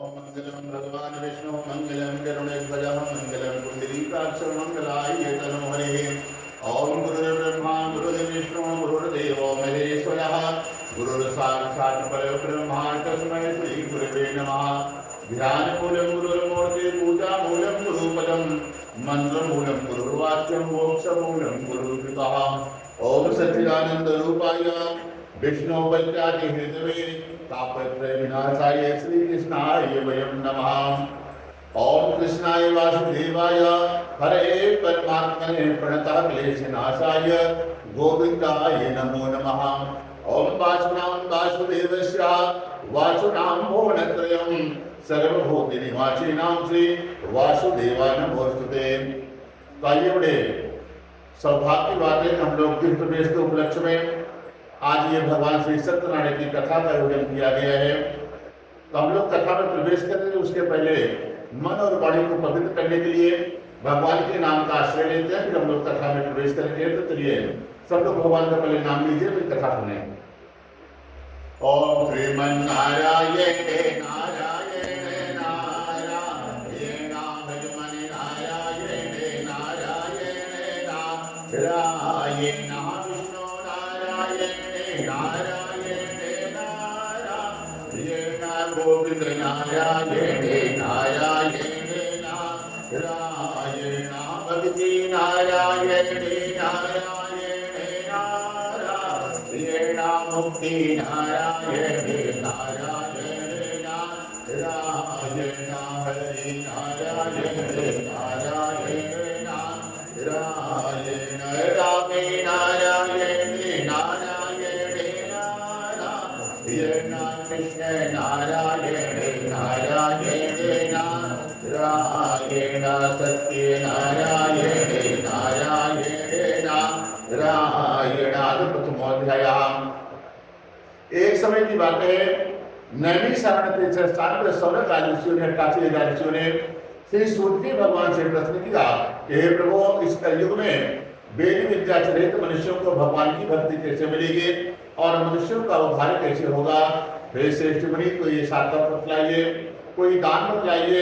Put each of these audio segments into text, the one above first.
मंगलम भगवान विष्णु मंगलम गरुड़ध्वज मंगलम पुंडरीकाक्ष मंगलाय तनो हरे। ओम गुरुर्ब्रह्मा गुरुर्विष्णु गुरुर्देवो महेश्वरः गुरुर्साक्षात् परब्रह्म तस्मै श्री गुरुवे नमः। ध्यानमूलं गुरुर्मूर्ति पूजामूलं गुरुपदं मन्त्रमूलं गुरुर्वाक्यं मोक्षमूलं गुरुकृपः। ओम सच्चिदानन्दरूपाय विष्णुपत्यादि हृदये तापत्रय विनाशाय श्री कृष्णाय वयं नमः। ओम कृष्णाय वासुदेवाय हरे परमात्मने प्रणतः क्लेशनाशाय गोविंदाय नमो नमः। ओम वासुनां वासुदेवस्य वासुनां भुवनत्रयं सर्वभूतनिवासिनां श्री वासुदेवाय नमोस्तुते। तो आइए बड़े सौभाग्य की बात है कि हम लोग तीर्थ प्रवेश के उपलक्ष्य में आज ये भगवान श्री सत्यनारायण की कथा का आयोजन किया गया है। तो हम लोग कथा में प्रवेश करेंगे, उसके पहले मन और वाणी को पवित्र करने के लिए भगवान के नाम का आश्रय लेते हैं, फिर हम लोग कथा में प्रवेश करेंगे। तो चलिए सब लोग भगवान का पहले नाम लीजिए, फिर कथा सुने। ओम श्रीमन नारायण नारायण नारायण भगवान नारायण नारायण नारायण विष्णु नारायण नारायण नारायण गोविंद नारायण नारायण नारायण भक्ति नारायण नारायण नारायण मुक्ति नारायण नारायण नारायण हरि नारायण नारायण नारायण रामे नारायण नारायण नारायण कृष्ण नारायण नारायण नारायण सत्य नारायण नारायण नारायण। प्रथमोध्याय। एक समय की बात है, नैमी शरण तीर्थ स्थान पर 16 ऋषियों ने 88,000 ऋषियों ने श्री सूर्य भगवान से प्रश्न किया कि हे प्रभु, इस कलयुग में वेद विद्या चरित मनुष्यों को भगवान की भक्ति कैसे मिलेगी और मनुष्यों का उद्धार कैसे होगा। हे श्रेष्ठ मुनि, कोई शास्त्र बतलाइए, कोई दान बतलाइए।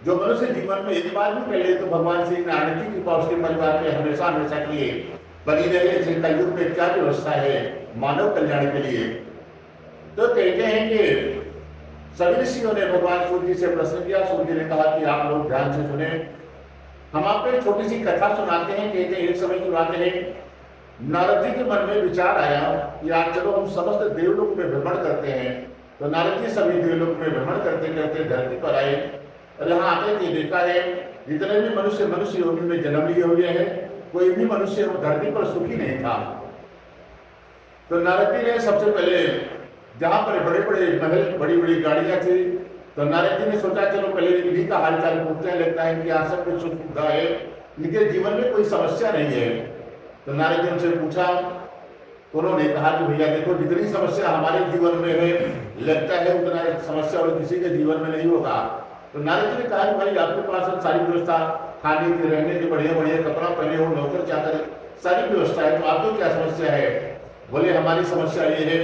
जो मनुष्य जीवन में एक बार भी कर ले तो भगवान श्री नारायण की कृपा उसके परिवार में हमेशा हमेशा के लिए बनी रहे। इस कलयुग में क्या व्यवस्था है मानव कल्याण के लिए। तो कहते हैं कि सभी ऋषियों ने भगवान सूर्य से प्रश्न किया। सूर्य ने कहा कि आप लोग ध्यान से सुने, हम आपको एक छोटी सी कथा सुनाते हैं। कहते हैं एक समय की बात है, नारद जी के मन में विचार आया कि आज चलो हम समस्त देवलोक में भ्रमण करते हैं। तो नारद जी सभी देवलोक में भ्रमण करते करते धरती पर आए और यहाँ आते थे देखा है जितने भी मनुष्य योनि में जन्म लिए हुए हैं, कोई भी मनुष्य धरती पर सुखी नहीं था। तो नारद जी ने सबसे पहले जहाँ पर बड़े बड़े महल बड़ी बड़ी गाड़ियां थी, तो नारद जी ने सोचा चलो पहले इन्हीं का हालचाल पूछते हैं, लगता है कि यहाँ सब कुछ सुख सुविधा है, इनके जीवन में कोई समस्या नहीं है। तो नारद जी उनसे पूछा तो उन्होंने कहा कि भैया देखो, जितनी समस्या हमारे जीवन में है लगता है उतना समस्या और किसी के जीवन में नहीं होगा। तो नारद जी ने कहा कि भाई आपके पास सारी व्यवस्था, खाने के रहने के बढ़िया बढ़िया कपड़ा पहने हो, नौकर चाकर सारी व्यवस्था है, तो आपको क्या समस्या है। बोले हमारी समस्या ये है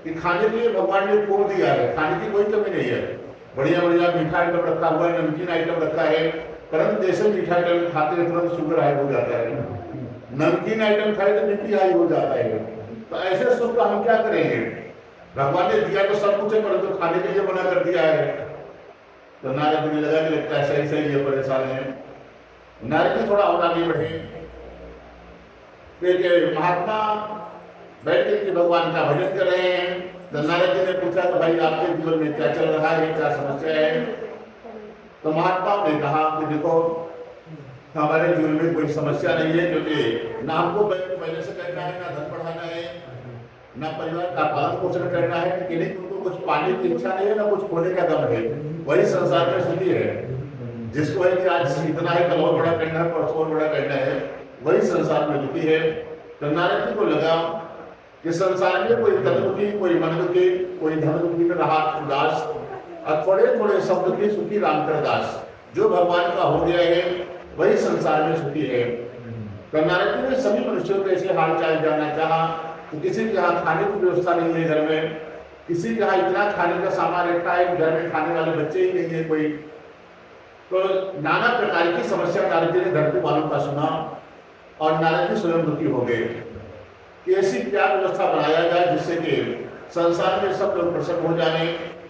कि खाने के लिए भगवान ने खूब दिया है, खाने की कोई कमी नहीं है, बढ़िया बढ़िया मीठा आइटम रखा हुआ है, नमकीन आइटम रखा है, परंतु जैसे मीठा आइटम खाते हैं तुरंत शुगर हाई हो जाता है, नमकीन आइटम खाए तो बीपी हाई हो जाता है। तो ऐसे सुख का हम क्या करेंगे। भगवान ने दिया तो सब कुछ है, परंतु खाने के लिए मना कर दिया है। तो नारद जी लगा कि लगता है सही सही ये परेशान है। नारद जी थोड़ा और आगे बढ़े, महात्मा बैठ के भगवान का भजन कर रहे हैं। तो नारद जी ने पूछा तो भाई आपके जीवन में क्या चल रहा है, क्या समस्या है। तो महात्मा ने कहा कि देखो हमारे जीवन में कोई समस्या नहीं है, क्योंकि ना हमको पहले से करना है, ना धन बढ़ाना है, ना परिवार का पालन पोषण करना है, कि नहीं उनको कुछ पाने की इच्छा नहीं है, ना कुछ खोने का दम है। वही संसार में सुखी है। जिसको है कि आज इतना है कल और बड़ा करना है, परसों और बड़ा करना है, वही संसार में दुखी है। तो नारद जी को लगा कि संसार में कोई तन दुखी, कोई मन दुखी, कोई धन दुखी में रहा उदास, और थोड़े थोड़े सब दुखी सुखी राम कर दास। जो भगवान का हो गया है वही संसार में सुखी है। तो नारद जी ने सभी मनुष्यों को ऐसे हाल चाल जानना चाहा। तो किसी के यहाँ खाने की व्यवस्था नहीं है घर में, किसी के यहाँ इतना खाने का सामान रखा है कि घर में खाने वाले बच्चे ही नहीं है कोई। तो नाना प्रकार की समस्या नारद जी ने धरती वालों का सुना और नारद जी स्वयं दुखी हो गए कि ऐसी क्या व्यवस्था बनाया जाए जिससे कि संसार में सब लोग प्रसन्न हो जाने।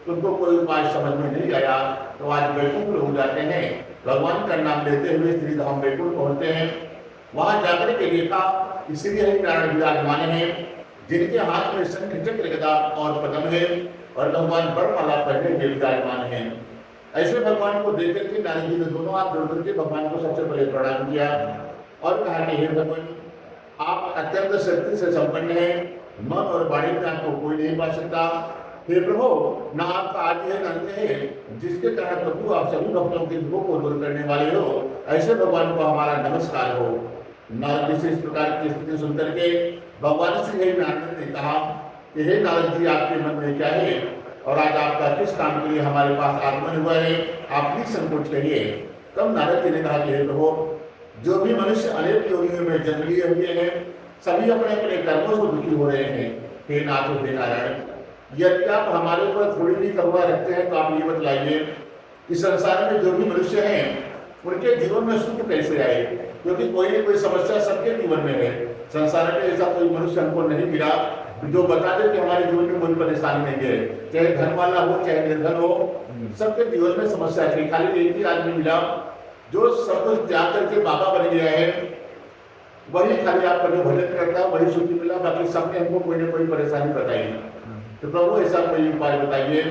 उनको कोई उपाय समझ में नहीं आया। तो आज बैकुंठ लोग जाते हैं, भगवान का नाम लेते हुए श्री धाम बैकुंठ पहुंचते हैं। वहां जाकर के देखा इसीलिए ही नारायण विराजमान है, जिनके हाथ में शंख चक्र गदा और पद्म है और भगवान बरमाला पहने हुए विराजमान है। ऐसे भगवान को देख करके नारद जी ने दोनों हाथ जोड़ करके भगवान को सबसे पहले प्रणाम किया और कहा कि हे भगवान, आप अत्यंत शक्ति से संपन्न हैं, मन और वाणी में आपको कोई नहीं पा सकता। हे प्रभु, ना आपका आदि है ना अंत है, जिसके कारण प्रभु आप सभी भक्तों के दुखों को दूर करने वाले हो, ऐसे भगवान को हमारा नमस्कार हो। नारद जी से इस प्रकार की स्थिति सुनकर के भगवान श्री नारायण ने कहा कि हे नारद जी, आपके मन में क्या है और आज आपका किस काम के लिए हमारे पास आगमन हुआ है, आप निसंकोच कहिए। तब नारद जी ने कहा कि हे प्रभु, जो भी मनुष्य अनेक योनियों में जन्म लिए हुए हैं, सभी अपने अपने कर्मों से दुखी हो रहे हैं। हे नाथ, हे नारायण, यदि आप हमारे ऊपर थोड़ी भी करुणा रखते हैं तो आप ये बतलाइए कि संसार में जो भी मनुष्य हैं उनके जीवन में सुख कैसे आए, क्योंकि कोई न कोई समस्या सबके जीवन में है। संसार में ऐसा कोई मनुष्य हमको नहीं मिला जो बता दे कि हमारे जीवन में कोई परेशानी नहीं है, चाहे धन वाला हो चाहे निर्धन हो, सबके जीवन में समस्या है। खाली एक ही आदमी मिला जो सब कुछ त्याग करके बाबा बन गया है, वही खाली आपका जो भजन करता है वही सुखी मिला, बाकी सबने हमको कोई ना कोई परेशानी बताई। तो प्रभु ऐसा कोई उपाय बताइए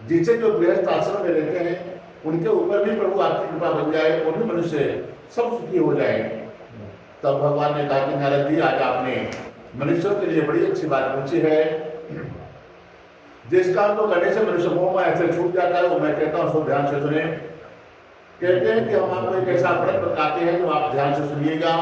जिससे जो गृहस्थ आश्रम में रहते हैं उनके ऊपर भी प्रभु आपकी कृपा बन जाए, वो भी मनुष्य सब सुखी हो जाए। तब भगवान ने कहा कि नारद जी, आज आपने मनुष्यों के लिए बड़ी अच्छी बात पूछी है। जिस काम को करने से मनुष्य मोह माया से छूट जाता है वो मैं कहता हूँ उसको ध्यान से सुने। कहते हैं कि हम आपको एक ऐसा व्रत बताते हैं जो आप ध्यान से सुनिएगा।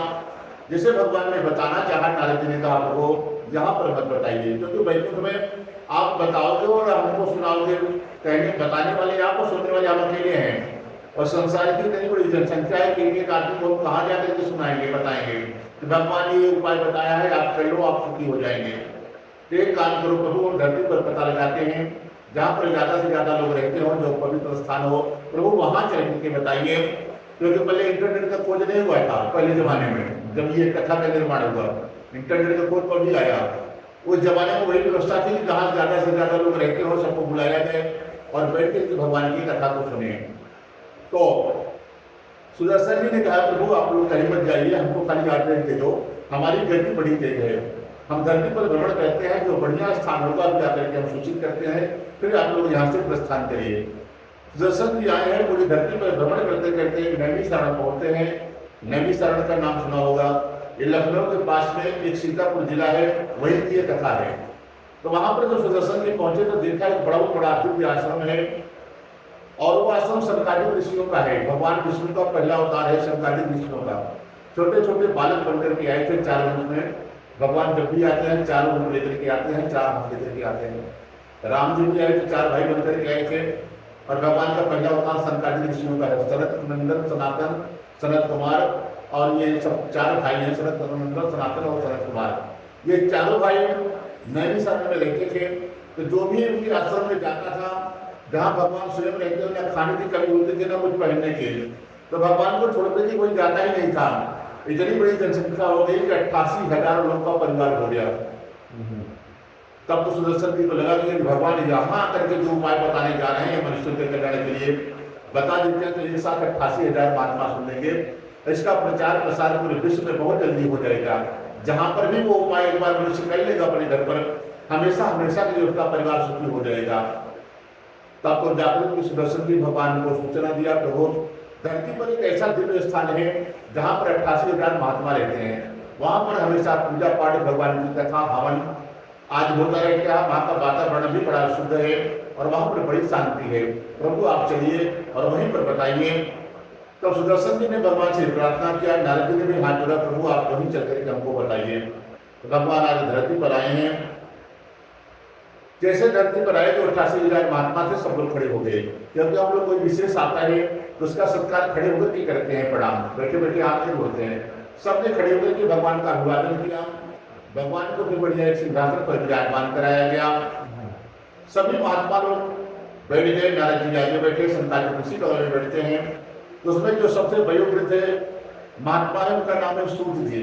जिसे भगवान ने बताना चाहा, नारद जी ने कहा प्रभु यहाँ पर मत बताइए, क्योंकि बैकुंठ में आप बताओगे और हमको सुनाओगे, कहने बताने वाले आप और सुनने वाले हम अकेले हैं। और संसार की इतनी बड़ी जनसंख्या है कि एक आदमी को कहाँ जाकर के सुनाएंगे, बताएंगे। तो भगवान ने ये उपाय बताया है, आप कर लो, आप सुखी हो जाएंगे। तो एक काम करो प्रभु, धरती पर पता लगाते हैं जहाँ पर ज्यादा से ज्यादा लोग रहते हो, जो पवित्र स्थान हो, प्रभु वहां चल के बताइए। क्योंकि पहले इंटरनेट का खोज नहीं हुआ था, पहले जमाने में जब ये कथा का निर्माण हुआ, इंटरनेट का खोज कभी आया। उस जमाने में वही व्यवस्था थी कि जहाँ ज्यादा से ज्यादा लोग रहते हो सबको बुलाया गया और बैठ के भगवान की कथा को सुने। तो सुदर्शन जी ने कहा प्रभु आप लोग कहीं मत जाइए, हमको खाली आदेश दे दो, हमारी गति बड़ी तेज है, हम धरती पर भ्रमण करते हैं, जो बढ़िया स्थान होगा जाकर के हम सूचित करते हैं, फिर आप लोग यहाँ से प्रस्थान करिए। सुदर्शन जी आए हैं, पूरी धरती पर भ्रमण करते करते नैमिषारण पहुंचते हैं। नैमिषारण का नाम सुना होगा, ये लखनऊ के पास में एक सीतापुर जिला है, वही की ये कथा है। तो वहां पर जब सुदर्शन जी पहुंचे तो देखा एक बड़ा दिव्य आश्रम है और वो आश्रम शंकादिक ऋषियों का है। भगवान विष्णु का पहला अवतार है शंकादिक ऋषियों का। छोटे छोटे बालक बनकर के आए थे, चार रूप में। भगवान जब भी आते हैं चार रूप लेकर के आते हैं, चार हाथ लेकर के आते हैं। राम जी भी आए थे, चार भाई बनकर के आए थे और भगवान का पहला अवतार शंकादिक ऋषियों का है। सनत नंदन, सनातन, सनत कुमार और ये सब चार भाई हैं, सनत नंदन, सनातन और सनत कुमार। ये चारों भाई नैमिषारण्य में रहते थे। तो जो भी उनके आश्रम में जाता था, जहाँ भगवान स्वयं रहते हो, ना खाने की कमी होती थी ना कुछ पहनने के, तो भगवान को छोड़कर के कोई जाता ही नहीं था। इतनी बड़ी जनसंख्या हो गई कि 88,000 लोगों का परिवार हो गया। तब तो सुदर्शन जी को लगा कि भगवान यहाँ आकर के जो उपाय बताने जा रहे हैं मनुष्यों के कल्याण के लिए बता देते हैं तो एक साथ 88,000 महात्मा सुन लेंगे। इसका प्रचार प्रसार पूरे विश्व में बहुत जल्दी हो जाएगा। जहाँ पर भी वो उपाय एक बार मनुष्य कर लेगा अपने घर पर, हमेशा हमेशा के लिए उसका परिवार सुखी हो जाएगा। तब तो जागृत की सुदर्शन जी भगवान को सूचना दिया, प्रभु धरती पर एक ऐसा दिव्य स्थान है जहाँ पर 88,000 महात्मा रहते हैं, वहाँ पर हमेशा पूजा पाठ, भगवान की कथा, हवन आज होता है। क्या वहाँ का वातावरण भी बड़ा शुद्ध है और वहाँ पर बड़ी शांति है। प्रभु आप चलिए और वहीं पर बताइए। तब सुदर्शन जी ने भगवान से प्रार्थना किया, नारद जी ने भी हाथ जोड़ा, प्रभु आप वहीं चल करके हमको बताइए। तो भगवान आज धरती पर आए हैं। जैसे धरती पर आए तो 88,000 महात्मा थे, सब लोग खड़े हो गए। क्योंकि हम लोग कोई विशेष आता है तो उसका सत्कार खड़े होकर के करते हैं, प्रणाम बैठे बैठे हाथ नहीं बोलते हैं। सबने खड़े होकर के भगवान का अभिवादन किया। भगवान को फिर बढ़िया एक सिंहासन पर विराजमान कराया गया। सभी महात्मा लोग बैठ गए, नारद जी आगे बैठे, संताजी कुर्सी बगल में बैठते हैं। तो उसमें जो सबसे वयोवृद्ध महात्मा है उनका नाम है सूत जी,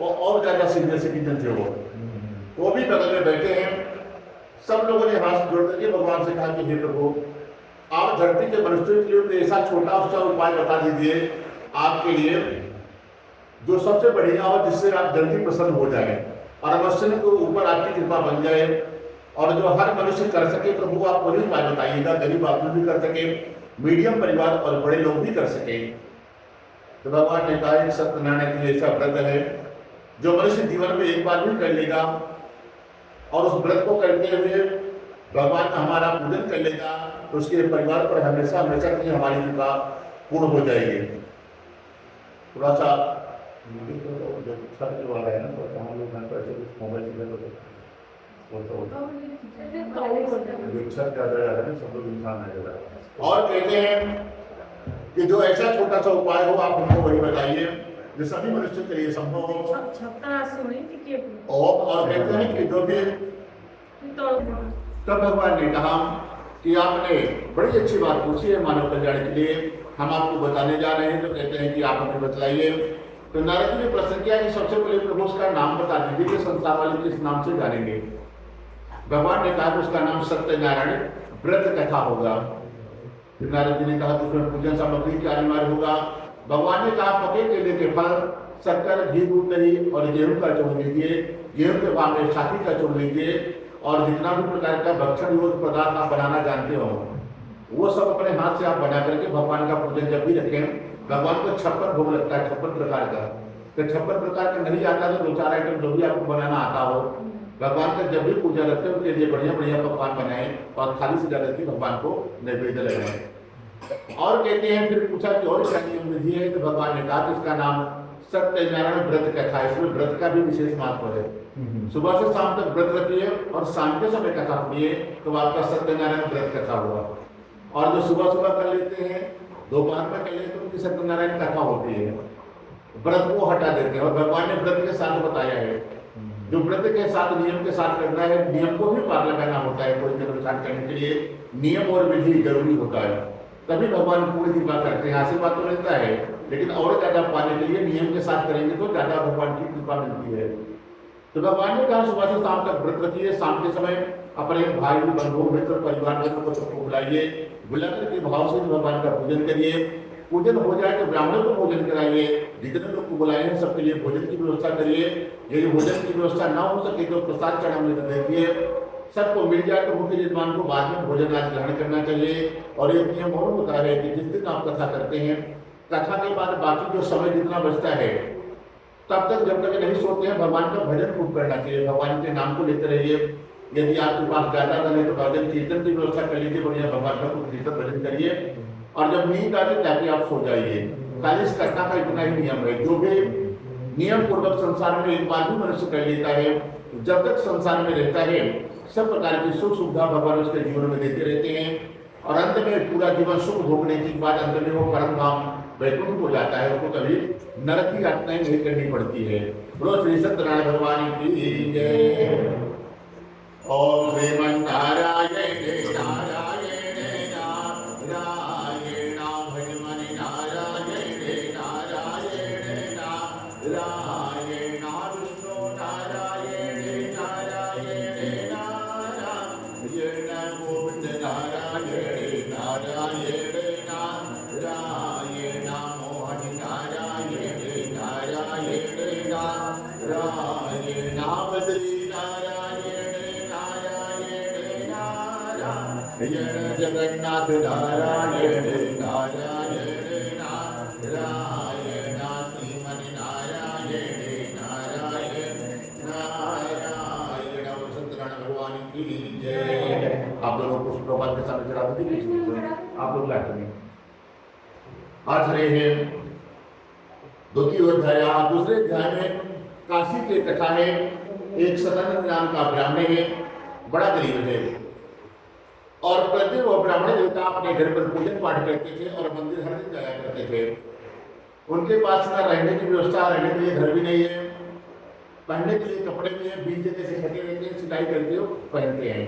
और ज्यादा सीनियर सिटीजन थे वो भी बगल में बैठे हैं। सब लोगों ने हाथ जोड़ करके भगवान से कहा कि हे प्रभु, आप धरती के मनुष्यों के लिए ऐसा छोटा सा उपाय बता दीजिए आपके लिए जो सबसे बढ़िया हो, जिससे आप जल्दी प्रसन्न हो जाए और अवश्य के ऊपर आपकी कृपा बन जाए, और जो हर मनुष्य कर सके। प्रभु आप वही उपाय बताइएगा, गरीब आदमी भी कर सके, मीडियम परिवार और बड़े लोग भी कर सके। तो भगवान ने कहा कि सत्यनारायण के लिए ऐसा व्रत है जो मनुष्य जीवन में एक बार भी कर लेगा और उस व्रत को करते हुए भगवान का हमारा पूजन कर लेगा, तो उसके परिवार पर हमेशा हमेशा के लिए हमारी कृपा पूर्ण हो जाएगी। थोड़ा सा वाला है ना, थोड़ा हम लोग मोबाइल और कहते हैं कि जो ऐसा छोटा सा उपाय हो आप हमको वही बताइए जो सभी मनुष्यों के लिए संभव हो। और कहते हैं कि जो भी, तब भगवान ने कहा कि आपने बड़ी अच्छी बात पूछी है मानव कल्याण के लिए, हम आपको बताने जा रहे हैं। तो कहते हैं कि आप हमें बतलाइए। तो नारद जी ने प्रश्न किया कि सबसे पहले प्रभु उसका नाम बता दीजिए कि संसार वाले किस नाम से जानेंगे। भगवान ने कहा कि उसका नाम सत्यनारायण व्रत कथा होगा। फिर नारद जी ने कहा कि उसमें पूजन सामग्री क्या अनिवार्य होगा। भगवान ने कहा पके केले के फल, शक्कर, घी, दूध, दही और गेहूं का चूर्ण लीजिए, गेहूं के बाद में छाती का चूर्ण लीजिए, और जितना भी प्रकार का भक्षण योग्य पदार्थ आप बनाना जानते हो वो सब अपने हाथ से आप बना करके भगवान का पूजन जब भी रखें। भगवान को 56 भोग लगता है, 56 प्रकार का। तो 56 प्रकार का नहीं आता तो 2-4 आइटम जो भी आपको बनाना आता हो, भगवान का जब भी पूजा रखते हैं उनके लिए बढ़िया बढ़िया पकवान बनाए और थाली से ज्यादा की भगवान को नैवेद्य लगाए। और कहते हैं, फिर पूछा कि और क्या नियम विधि है। तो भगवान ने कहा कि इसका नाम सत्यनारायण व्रत कथा, इसमें व्रत का भी विशेष महत्व है। सुबह से शाम तक व्रत रखिए और शाम के समय कथा सुनिए तो आपका सत्यनारायण व्रत कथा हुआ। और जो सुबह सुबह कर लेते हैं, दोपहर में कर लेते हैं, उनकी सत्यनारायण कथा होती है। व्रत को हटा देते हैं और भगवान ने व्रत के साथ बताया है जो व्रत के साथ नियम के साथ करना है, नियम को भी पार लगाना होता है। कोई अनुष्ठान करने के लिए नियम और विधि जरूरी होता है, तभी भगवान पूरी कृपा करते हैं। आशीर्वाद तो मिलता है लेकिन और ज्यादा पाने के लिए नियम के साथ करेंगे तो ज्यादा भगवान की कृपा मिलती है। तो भगवान ने कहा सुबह से शाम तक व्रत रखिए, शाम के समय अपने भाई बंधु मित्र परिवार वालों को सबको बुलाइए, बुलाकर के भाव से भगवान का पूजन करिए। पूजन हो जाए तो ब्राह्मणों को भोजन कराइए, जितने लोग को बुलाए हैं सबके लिए भोजन की व्यवस्था करिए। यदि भोजन की व्यवस्था ना हो सके तो प्रसाद चढ़ाने देखिए, सबको मिल जाए तो मुख्य यजमान को बाद में भोजन आज ग्रहण करना चाहिए। और एक नियम और होता है कि जिस दिन आप कथा करते हैं, कथा के बाद बाकी जो समय जितना बचता है तब तक जब तक नहीं सोते हैं भगवान का भजन खूब करना चाहिए, भगवान के नाम को लेते रहिए। यदि आपके पास ज्यादा धन है तो भजन कीर्तन की व्यवस्था कर लीजिए, बढ़िया भगवान का कीर्तन भजन करिए। और जब नींद आए ताकि आप सो जाइए। खाली इस कथा का इतना ही नियम है, जो भी नियम पूर्वक संसार में एक बार भी मनुष्य कर लेता है, जब तक संसार में रहता है सब प्रकार की सुख सुविधा भगवान उसके जीवन में देते रहते हैं। और अंत में पूरा जीवन सुख भोगने के बाद अंत में वो परम धाम वैकुंठ हो जाता है, उसको कभी नरक की यातनाएं नहीं करनी पड़ती है। बोलो श्री सत्यनारायण भगवान की जय। ओम श्रीमन नारायण नारायण नारायण भजमन नारायण नारायण नारायण विष्णु नारायण नारायण नारायण गोविंद नारायण नारायण नारायण मोहन नारायण नारायण नारायण बद्री जगन्नाथ नारायण नारायण नारायण श्रीमन नारायण नारायण नारायण सत्यनारायण भगवान की जय। आप दोनों पुष्प भगवान के सामने चढ़ा दीजिए, आप लोग लाइट में आज रहे हैं। द्वितीय अध्याय, दूसरे अध्याय में काशी की कथा है। एक सदानंद नाम का ब्राह्मण है, बड़ा गरीब है और प्रतिदिन वो ब्राह्मण देवता अपने घर पर पूजन पाठ करते थे और मंदिर हर दिन जाया करते थे। उनके पास ना रहने की व्यवस्था, रहने के लिए घर भी नहीं है, पहनने के लिए कपड़े भी हैं, बीच जगह से फटे रहते हैं, सिलाई करके वो पहनते हैं।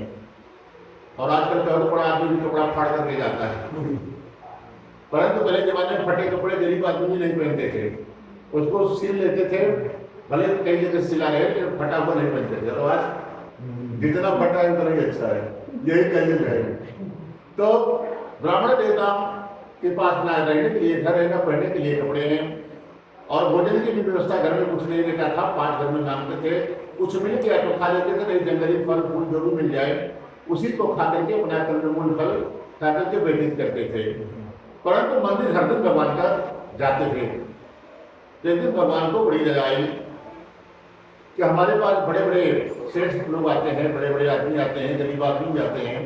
और आजकल का तो बड़ा आदमी भी कपड़ा फाड़ करके जाता है। परंतु पहले जमाने में फटे कपड़े गरीब आदमी भी नहीं पहनते थे, उसको सिल लेते थे, भले कई जगह सिला रहे कि फटा हुआ नहीं पहनते थे। तो आज जितना फटा है उतना ही अच्छा है, यही कहने है। तो ब्राह्मण देवता के पास ना रहने के लिए घर है, ना पहनने के लिए कपड़े हैं, और भोजन की भी व्यवस्था घर में कुछ नहीं रहता था। 5 घर में मांगते थे, कुछ मिल गया तो खा लेते थे, नहीं जंगली फल फूल जो भी मिल जाए उसी को खा करके अपना कंदमूल फल खा करके व्यतीत करते थे। परंतु मंदिर हर दिन भगवान का जाते थे। एक दिन भगवान को बड़ी दया आई कि हमारे पास बड़े बड़े श्रेष्ठ लोग आते हैं, बड़े बड़े आदमी आते हैं, गरीब आदमी जाते हैं,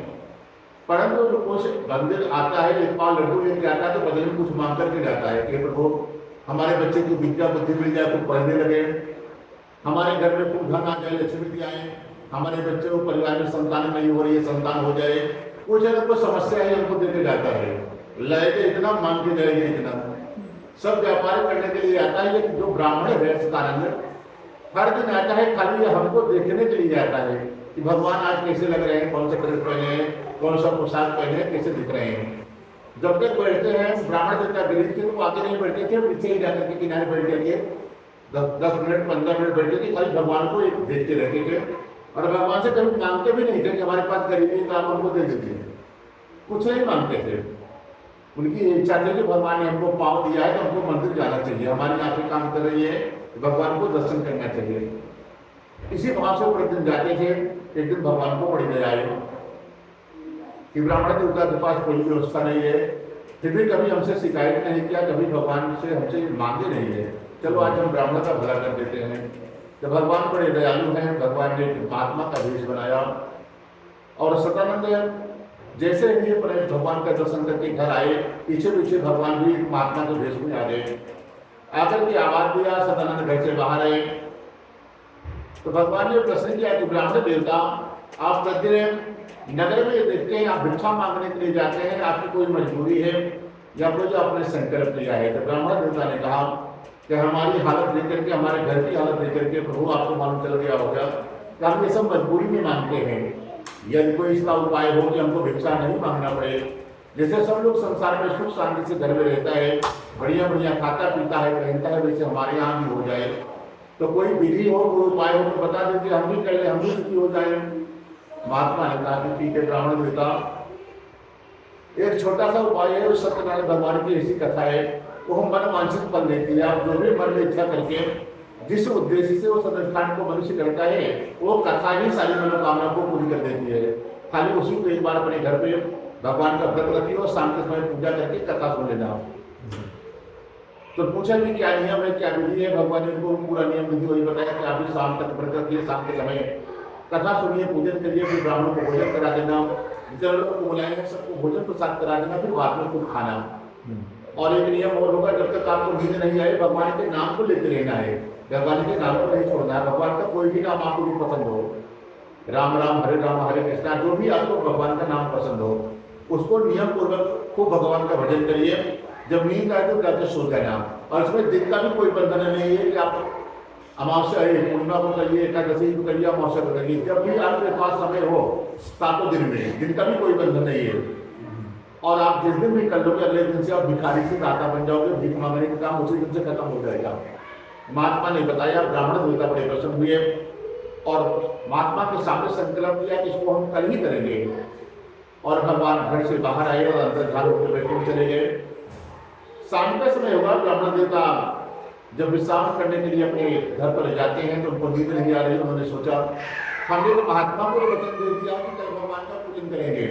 परंतु जो कुछ मंदिर आता है, एक पाव लड्डू लेके आता है तो बदले में कुछ मांग करके जाता है कि प्रभु हमारे बच्चे की विद्या बुद्धि मिल जाए, खूब पढ़ने लगे, हमारे घर में खूब धन आ जाए, लक्ष्मी आए, हमारे बच्चे को परिवार में संतान नहीं हो रही है, संतान हो जाए, कुछ अगर कोई समस्या है उनको देके जाता है। लगे इतना मांग के जाएंगे, इतना सब व्यापार करने के लिए आता है। लेकिन जो ब्राह्मण है सतानंद हर दिन आता है, खाली हमको देखने के लिए आता है कि भगवान आज कैसे लग रहे हैं, कौन सा ड्रेस पहने हैं, कौन सा पोशाक पहने हैं, कैसे दिख रहे हैं। जब तक बैठते हैं ब्राह्मण देवता गरीब थे तो आगे नहीं बैठते थे, पीछे ही जाकर के किनारे बैठ जाएंगे, 10 मिनट 15 मिनट बैठते थे, खाली भगवान को एक देखते रहते थे। और भगवान से कभी मांगते भी नहीं थे कि हमारे पास गरीबी तो आप हमको दे दीजिए, कुछ नहीं मांगते थे। उनकी इच्छा थी कि भगवान ने हमको पाँव दिया है तो हमको मंदिर जाना चाहिए, हमारी आंखें काम कर रही है, भगवान को दर्शन करना चाहिए। इसी भाव से प्रतिदिन जाते थे। एक दिन भगवान को बड़ी दया आई कि ब्राह्मण देवता के पास कोई व्यवस्था नहीं है, फिर भी कभी हमसे शिकायत नहीं किया, कभी भगवान से हमसे मांगे नहीं है, चलो आज हम ब्राह्मण का भला कर देते हैं। तो भगवान बड़े दयालु हैं, भगवान ने महात्मा का वेश बनाया और सतानंद जैसे ही अपने भगवान का दर्शन करके घर आए, पीछे पीछे भगवान भी महात्मा के वेश में आ गए। आकर के आवाज दिया, सतानंद घर से बाहर आए तो भगवान ने प्रश्न किया कि ब्राह्मण देवता आप प्रतिदिन नगर में देखते हैं, आप भिक्षा मांगने के लिए जाते हैं, आपकी कोई मजबूरी है या कोई जो आपने संकल्प लिया है। तो ब्राह्मण देवता ने कहा कि हमारी हालत देख करके, हमारे घर की हालत देख करके प्रभु आपको मालूम चल गया होगा कि हम ये सब मजबूरी में मांगते हैं। यदि कोई इसका उपाय हो कि हमको भिक्षा नहीं मांगना पड़े, जैसे सब लोग संसार में सुख शांति से घर में रहता है, बढ़िया बढ़िया खाता पीता है, पहनता है, वैसे हमारे यहाँ भी हो जाए, तो कोई विधि हो, कोई उपाय हो तो बता दीजिए, हम भी कर ले, हम भी सुखी हो जाए। महात्मा ने कहा कि ठीक है ब्राह्मण देवता, एक छोटा सा उपाय है, उस सत्यनारायण भगवान की ऐसी कथा है, वो मन वांछित फल देती है। आप जो भी मन में इच्छा करके जिस उद्देश्य से उस अनुष्ठान को मनुष्य करता है, वो कथा ही सारी मनोकामना को पूरी कर देती है। खाली उसी को एक बार अपने घर पे भगवान का व्रत रखिए और शाम के समय पूजा करके कथा सुन लेना। तो पूछा कि क्या नियम है, क्या विधि है। भगवान ने उनको पूरा नियम विधि वही बताया कि आप भी शाम तक व्रत रखिए, शाम के समय कथा सुनिए, पूजन करिए, फिर ब्राह्मणों को भोजन करा देना, जितने लोगों को बुलाएंगे सबको भोजन प्रसाद करा देना, फिर बाद में खुद खाना। और एक नियम और होगा, जब तक आपको नींद नहीं आए भगवान के नाम को लेते रहना है, भगवान के नाम को नहीं छोड़ना है। भगवान का कोई भी नाम आपको भी पसंद हो, राम राम हरे कृष्णा, जो भी आपको भगवान का नाम पसंद हो उसको नियम पूर्वक खूब भगवान का भजन करिए। जब नींद आए तो जाकर सो जाना। और इसमें दिन का भी कोई बंधन नहीं है कि आप अमावस्या है पूर्णिमा को करिए, एकादशी को करिए, अमावस्या को करिए, जब भी आपके पास समय हो 7 दिन में, दिन का भी कोई बंधन नहीं है। और आप जिस दिन भी कर लोगे अगले दिन से आप भिखारी से दाता बन जाओगे, भीख मांगने का काम उसी दिन से खत्म हो जाएगा। महात्मा ने बताया, ब्राह्मण देवता बड़े प्रसन्न हुए और महात्मा के सामने संकल्प किया कि इसको हम कल ही करेंगे। और भगवान घर से बाहर आए और अंदर झाड़ होकर बैठे चले गए। शाम का समय हुआ, ब्राह्मण देवता जब विश्राम करने के लिए अपने घर पर जाते हैं तो उनको नींद नहीं आ रही। उन्होंने सोचा हमने तो महात्मा को वचन दे दिया कि कल भगवान का पूजन करेंगे,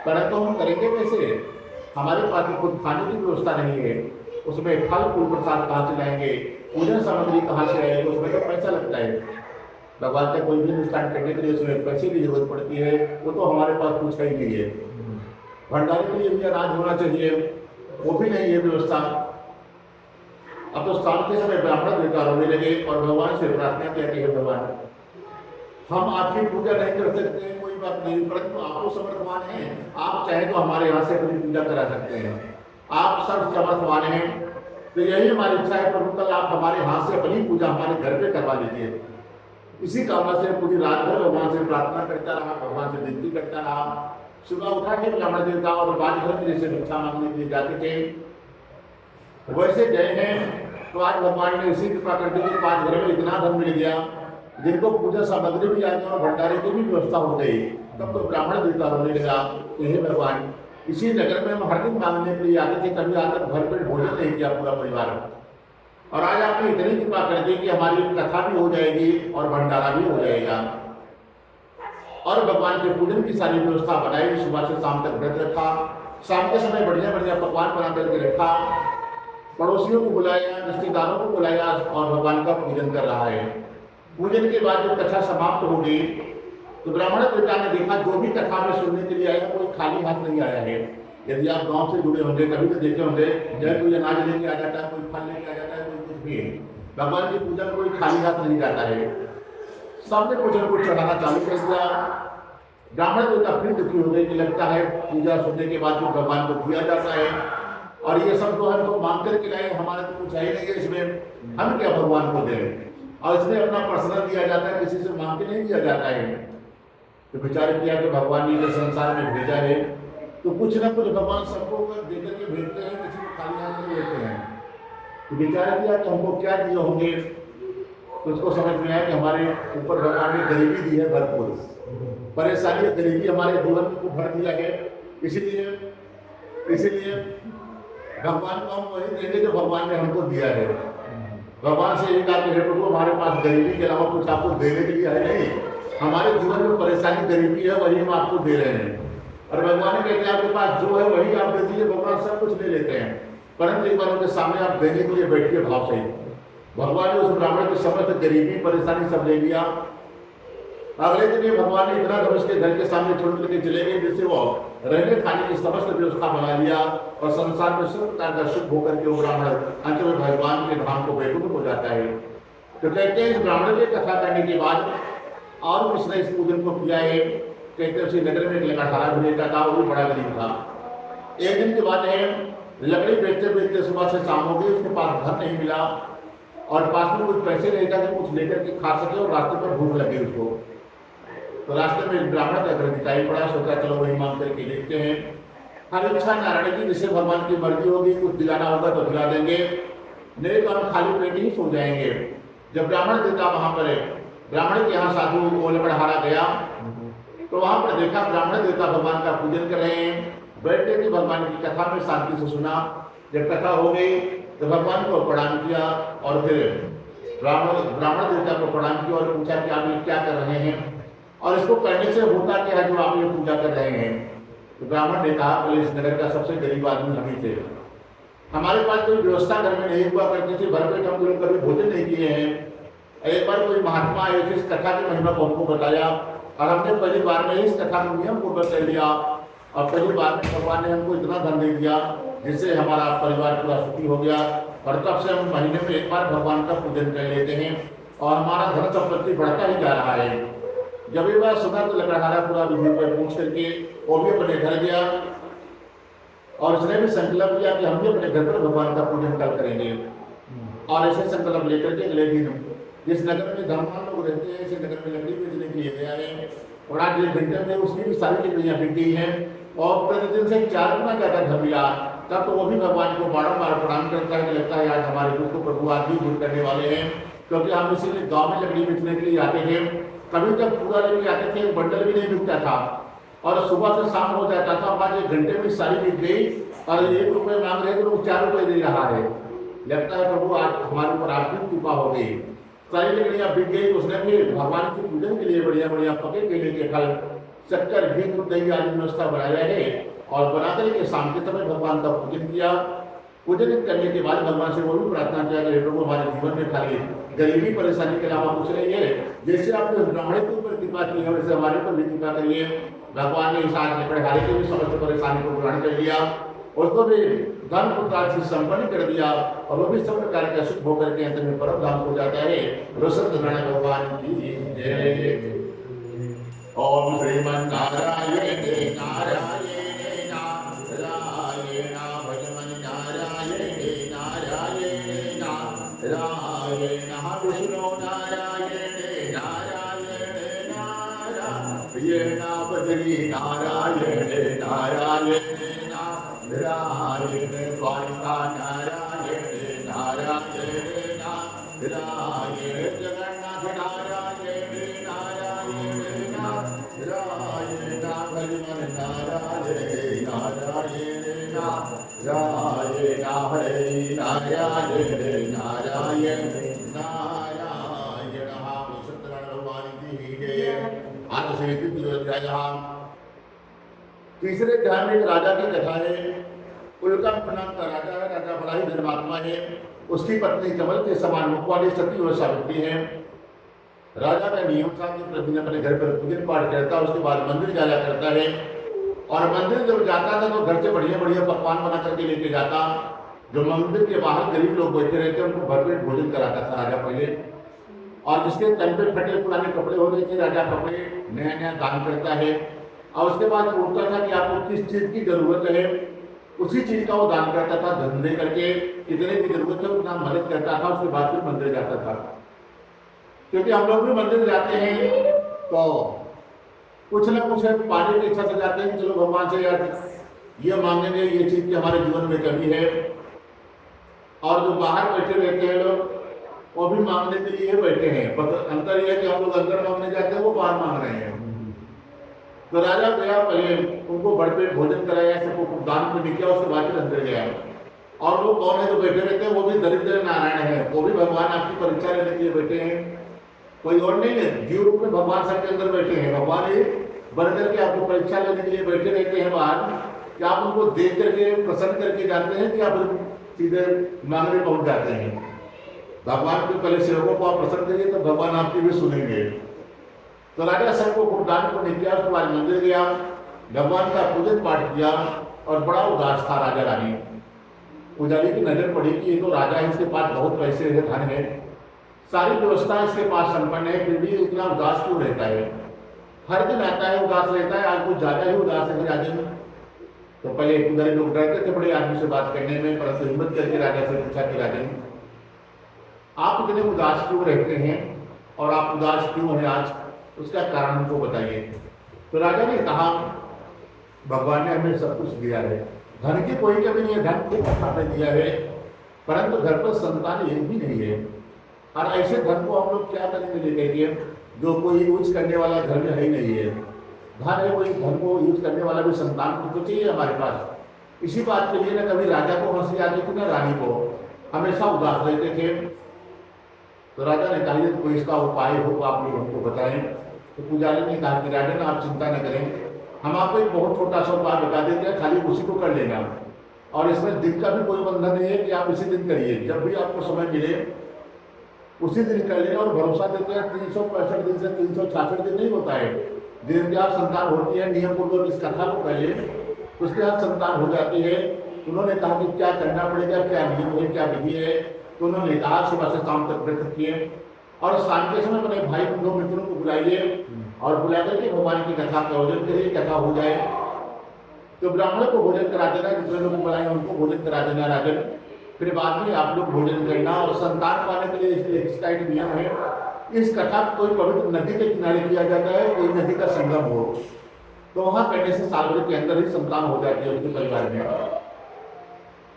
परंतु हम करेंगे कैसे, हमारे पास खुद खाने की व्यवस्था नहीं है, उसमें फल फूल प्रसाद कहाँ से लाएंगे, पूजन सामग्री कहाँ से आएगी, उसमें तो पैसा लगता है। भगवान का कोई भी अनुष्ठान करने के लिए उसमें पैसे की जरूरत पड़ती है, वो तो हमारे पास कुछ ही नहीं है। भंडारे के लिए भी अनाज होना चाहिए, वो भी नहीं है व्यवस्था। अब तो शाम के समय ब्राह्मण देवता रोने लगे और भगवान से प्रार्थना किया कि हे भगवान, हम आपकी पूजा नहीं कर सकते हैं, कोई बात नहीं, परंतु आप तो समर्थवान हैं, आप चाहे तो हमारे यहाँ से अपनी पूजा करा सकते हैं, आप सब समर्थवान हैं। तो यही हमारी इच्छा है प्रभु, कल आप हमारे हाथ से अपनी पूजा हमारे घर पे करवा लीजिए। इसी कामना से पूरी रात भर भगवान से प्रार्थना करता रहा, भगवान से विनती करता रहा। सुबह उठा के ब्राह्मण देवता और पांच घर में जैसे भिक्षा मांगने के लिए जाते थे वैसे गए हैं। तो आज भगवान ने इसी कृपा कर दी कि पांच घर में इतना धन मिल गया, जिनको पूजा सामग्री भी आ गई और भंडारे की भी व्यवस्था हो गई। तब तो ब्राह्मण देवता रोने लगा कि हे भगवान, इसी नगर में हम हर दिन मांगने के लिए आते थे, कभी आकर भर पेट भोजन नहीं किया पूरा परिवार, और आज आपने इतनी कृपा कर दी कि हमारी कथा भी हो जाएगी और भंडारा भी हो जाएगा। और भगवान के पूजन की सारी व्यवस्था बनाई, सुबह से शाम तक व्रत रखा, शाम के समय बढ़िया बढ़िया पकवान बना करके रखा, पड़ोसियों को बुलाया, रिश्तेदारों को बुलाया और भगवान का पूजन कर रहा है। पूजन के बाद जब कथा समाप्त हो गई तो ब्राह्मण देवता ने देखा जो भी कथा में सुनने के लिए आया कोई खाली हाथ नहीं आया है। यदि आप गांव से जुड़े होंगे कभी तो देखे होंगे, जब कोई अनाज लेके आ जाता है, कोई फल लेके आ जाता है, कोई कुछ भी, भगवान की पूजा में कोई खाली हाथ नहीं जाता है। सबने कुछ न कुछ चढ़ाना चालू कर दिया। ब्राह्मण देवता फिर दुखी हो गए कि लगता है पूजा सुनने के बाद जो भगवान को दिया जाता है और ये सब जो है तो मांग करके लाए, हमारे तो कुछ है ही नहीं है इसमें, हम क्या भगवान को दें, और इसमें अपना पर्सनल दिया जाता है, किसी से मांग के नहीं दिया जाता है। तो विचार किया कि भगवान ने इस संसार में भेजा है तो कुछ ना कुछ भगवान सबको देकर के भेजते हैं, किसी को खाली हाथ नहीं लेते हैं। तो विचार किया कि हमको क्या दिए होंगे, तो उसको समझ में आया कि हमारे ऊपर भगवान ने गरीबी दी है, भरपूर परेशानी गरीबी हमारे जीवन में खूब भर दिया है, इसीलिए भगवान को हम वही देंगे जो भगवान ने हमको दिया है। भगवान से ये कहा कि हे प्रभु, हमारे पास गरीबी के अलावा कुछ आपको देने के लिए है नहीं, हमारे जीवन में परेशानी गरीबी है वही हम आपको दे रहे हैं। और भगवान ने कहते हैं आपके पास जो है वही आप दे दीजिए, भगवान सब कुछ ले लेते हैं, परंतु एक बार उनके सामने आप देने के लिए बैठिए भाव से। भगवान ने उस ब्राह्मण के समस्त गरीबी परेशानी सब ले लिया। अगले दिन ये भगवान ने इतना धनुष के घर के सामने छोड़ करके चले गए जिससे वो रहने खाने की समस्त व्यवस्था बना लिया और संसार में सब प्रकार का सुख होकर के वो ब्राह्मण अंत में भगवान के धाम को वैकुंठ हो जाता है। तो कहते हैं इस ब्राह्मण की कथा करने के बाद और किसने इस पूजन को किया है, कहते हैं उसी नगर में एक लकड़हारा भी रहता था, वो भी बड़ा गरीब था। एक दिन की बात है, लकड़ी बेचते बेचते सुबह से शाम हो गई, उसके पास धन नहीं मिला और पास में कुछ पैसे नहीं था कि कुछ लेकर के खा सके, और रास्ते पर भूख लगी उसको। तो रास्ते में एक ब्राह्मण का घर दिखाई पड़ा, सोचा चलो वही मांग करके देखते हैं। हर इच्छा नारायण की, जिसे भगवान की मर्जी होगी, कुछ दिलाना होगा तो दिला देंगे, नहीं तो हम खाली पेट ही सो जाएंगे। जब ब्राह्मण देवता वहां पर ब्राह्मण के यहाँ साधु लकड़हारा गया तो वहां पर देखा ब्राह्मण देवता भगवान का पूजन कर रहे हैं, बैठे थे भगवान की कथा में शांति से सुना। जब कथा हो गई तो भगवान को प्रणाम किया और फिर ब्राह्मण देवता को प्रणाम किया और पूछा कि आप ये क्या कर रहे हैं और इसको करने से होता क्या है जो आप ये पूजा कर रहे हैं। तो ब्राह्मण ने कहा बोले इस नगर का सबसे गरीब आदमी हम ही थे, हमारे पास कोई व्यवस्था घर में नहीं हुआ करती थी, भरपेट हम लोग कभी भोजन नहीं किए हैं। एक बार कोई महात्मा आए थे, इस कथा की महिमा को हमको बताया और हमने पहली बार में इस कथा को नियम पूर्वक कर लिया और पहली बार में भगवान ने हमको इतना धन दे दिया जिससे हमारा परिवार पूरा सुखी हो गया। और तब से हम महीने में एक बार भगवान का पूजन कर लेते हैं और हमारा धन संपत्ति बढ़ता ही जा रहा है। जब ये बात सुना तो लकड़हारा पूरा विधि पर पूछ करके वो भी अपने घर गया और उसने भी संकल्प लिया कि हम भी अपने घर पर भगवान का पूजन कल करेंगे। और ऐसे संकल्प लेकर के अगले दिन जिस नगर में धर्मवान लोग रहते हैं, ऐसे नगर में लकड़ी बेचने के लिए गया है और आज 1 घंटे में उसकी भी सारी लकड़ियाँ बिक गई हैं और प्रतिदिन से 4 गुना ज़्यादा धन मिला। तब तो वो भी भगवान को बारम्बार प्रणाम करता है कि लगता है आज हमारे दुख को प्रभु आज भी दूर करने वाले हैं, क्योंकि हम इसीलिए गाँव में लकड़ी बेचने के लिए आते थे। कभी तक पूरा लेके आते थे, एक बंडल भी नहीं बिकता था और सुबह से शाम हो जाता था, आज 1 घंटे में सारी बिक गई और 1 रुपये मांग रहे थे लोग 4 रुपये दे रहा है। लगता है प्रभु आज हमारे ऊपर आपकी कृपा हो गई, सारी लकड़ियाँ बिक गई। उसने भी भगवान के पूजन के लिए बढ़िया बढ़िया पके केले के फल, शक्कर, घी, दूध, दही आदि व्यवस्था बनाया है और बना करके शाम के समय भगवान का पूजन किया। पूजन करने के बाद भगवान से वो भी प्रार्थना किया कि प्रभु हमारे जीवन में खाली गरीबी परेशानी के अलावा कुछ नहीं है, जैसे आपने ब्राह्मण के ऊपर कृपा की है वैसे हमारे ऊपर भी कृपा करिए। भगवान ने इस आज लकड़हारे की भी समस्त परेशानी को ग्रहण कर लिया, उसको भी धन पुत्र से संपन्न कर दिया और वो भी सब प्रकार का सुख होकर के अंत में परम धाम हो जाता है। सत्यनारायण भगवान की जय। ओम श्रीमन्नारायण नारायण नारायण भगवान नारायण नारायण नारायण विष्णु नारायण नारायण नारायण श्री नारायण नारायण नारायण द्वारिका नारायण नारायण नारायण जगन्नाथ नारायण नारायण नारायण हरिमन नारायण नारायण नारायण हरे नारायण नारायण नारायण सत्यनारायण भगवान की जय। आज से तीसरे अध्याय में एक राजा की कथा है। उल्का नाम का राजा है, राजा बड़ा ही धर्मात्मा है। उसकी पत्नी कमल के समान मुख वाली सती और सावित्री है। राजा का नियम था कि प्रतिदिन अपने घर पर पूजन पाठ करता, उसके बाद मंदिर जाया करता है। और मंदिर जब जाता था तो घर से बढ़िया बढ़िया पकवान बना करके लेके जाता। जो मंदिर के बाहर गरीब लोग बैठे रहते उनको भरपेट भोजन कराता था राजा पहले। और जिसके तन पे फटे पुराने कपड़े हो गए थे, राजा कपड़े नया नया दान करता है। और उसके बाद पूछता था कि आपको किस चीज की जरूरत है, उसी चीज का वो दान करता था। धन दे करके कितने की जरूरत है उतना मदद करता था। उसके बाद फिर मंदिर जाता था। क्योंकि हम लोग भी मंदिर जाते हैं तो कुछ ना कुछ पाने की इच्छा से जाते हैं। चलो भगवान से यार ये मांगेंगे, ये चीज की हमारे जीवन में कमी है। और जो बाहर बैठे रहते हैं लोग वो भी मांगने के लिए बैठे हैं। अंतर यह है कि हम लोग अंदर मांगने जाते हैं, वो बाहर मांग रहे हैं। तो राजा गया, पहले उनको भरपेट भोजन कराया, सबको दान में निकला, उसके बाद फिर अंदर गया। और वो कौन है जो बैठे रहते हैं, वो भी दरिद्र नारायण है। वो भी भगवान आपकी परीक्षा लेने के लिए बैठे हैं। कोई और नहीं है, जीव रूप में भगवान सबके अंदर बैठे हैं। भगवान ये बनकर के आपको परीक्षा लेने के लिए बैठे रहते हैं बाहर, कि आप उनको देख करके प्रसन्न करके जाते हैं कि आप सीधे मांगने पहुंच जाते हैं। भगवान के पहले सेवकों को आप प्रसन्न करिए तो भगवान आपकी भी सुनेंगे। तो राजा सबको खूब दान को निकला, उसके बाद मंदिर गया, भगवान का पूजन पाठ किया। और बड़ा उदास था राजा रानी। पुजारी की नजर पड़ी कि ये तो राजा है, इसके पास बहुत पैसे है, धन है, सारी व्यवस्था इसके पास संपन्न है, फिर भी इतना उदास क्यों रहता है। हर दिन आता है उदास रहता है, आज कुछ ज्यादा ही उदास है राजन। तो पहले पुजारी लोग डरते थे बड़े आदमी से बात करने में, परंतु हिम्मत करके राजा से पूछा कि राजन आप इतने उदास क्यों रहते हैं और आप उदास क्यों हैं आज, उसका कारण हमको बताइए। तो राजा ने कहा भगवान ने हमें सब कुछ दिया है, धन की कोई कमी नहीं है, धन को आपने दिया है, परंतु घर पर संतान एक भी नहीं है। और ऐसे धन को हम लोग क्या करेंगे लेकर के, जो कोई यूज करने वाला घर में है ही नहीं है। धन है, कोई धन को यूज करने वाला भी संतान को तो चाहिए हमारे पास। इसी बात के लिए ना कभी राजा को हंसी आती थी, ना रानी को, हमेशा उदास रहते थे। तो राजा ने कहा यदि कोई इसका उपाय हो तो आप लोग हमको बताएं। तो पुजारी ने कहा कि राजन आप चिंता न करें, हम आपको एक बहुत छोटा सा उपाय बता देते हैं, खाली उसी को कर लेना। और इसमें दिन का भी कोई बंधन नहीं है कि आप इसी दिन करिए, जब भी आपको समय मिले उसी दिन कर लेना। और भरोसा देते हैं 365 दिन से 366 दिन नहीं होता है, जिनके आप संतान होती है, नियम पूर्वक इस कथा को कर ले उसके बाद संतान हो जाती है। उन्होंने कहा कि क्या करना पड़ेगा, क्या नियम है, क्या विधि है। तो उन्होंने कहा सुबह से शाम तक व्रत किए और शाम के समय अपने भाई बंधु मित्रों को बुलाइए और बुला करके भगवान की कथा का आयोजन करिए, कथा हो जाए। तो ब्राह्मण को भोजन करा देना, जितने लोग बुलाए उनको भोजन करा देना राजन। फिर बाद में आप लोग भोजन करना। और संतान पाने के लिए इसका एक नियम है, इस कथा कोई पवित्र नदी के किनारे किया जाता है, कोई नदी का संगम हो, तो वहां करने से साल भर के अंदर ही संतान हो जाती है उसके परिवार में।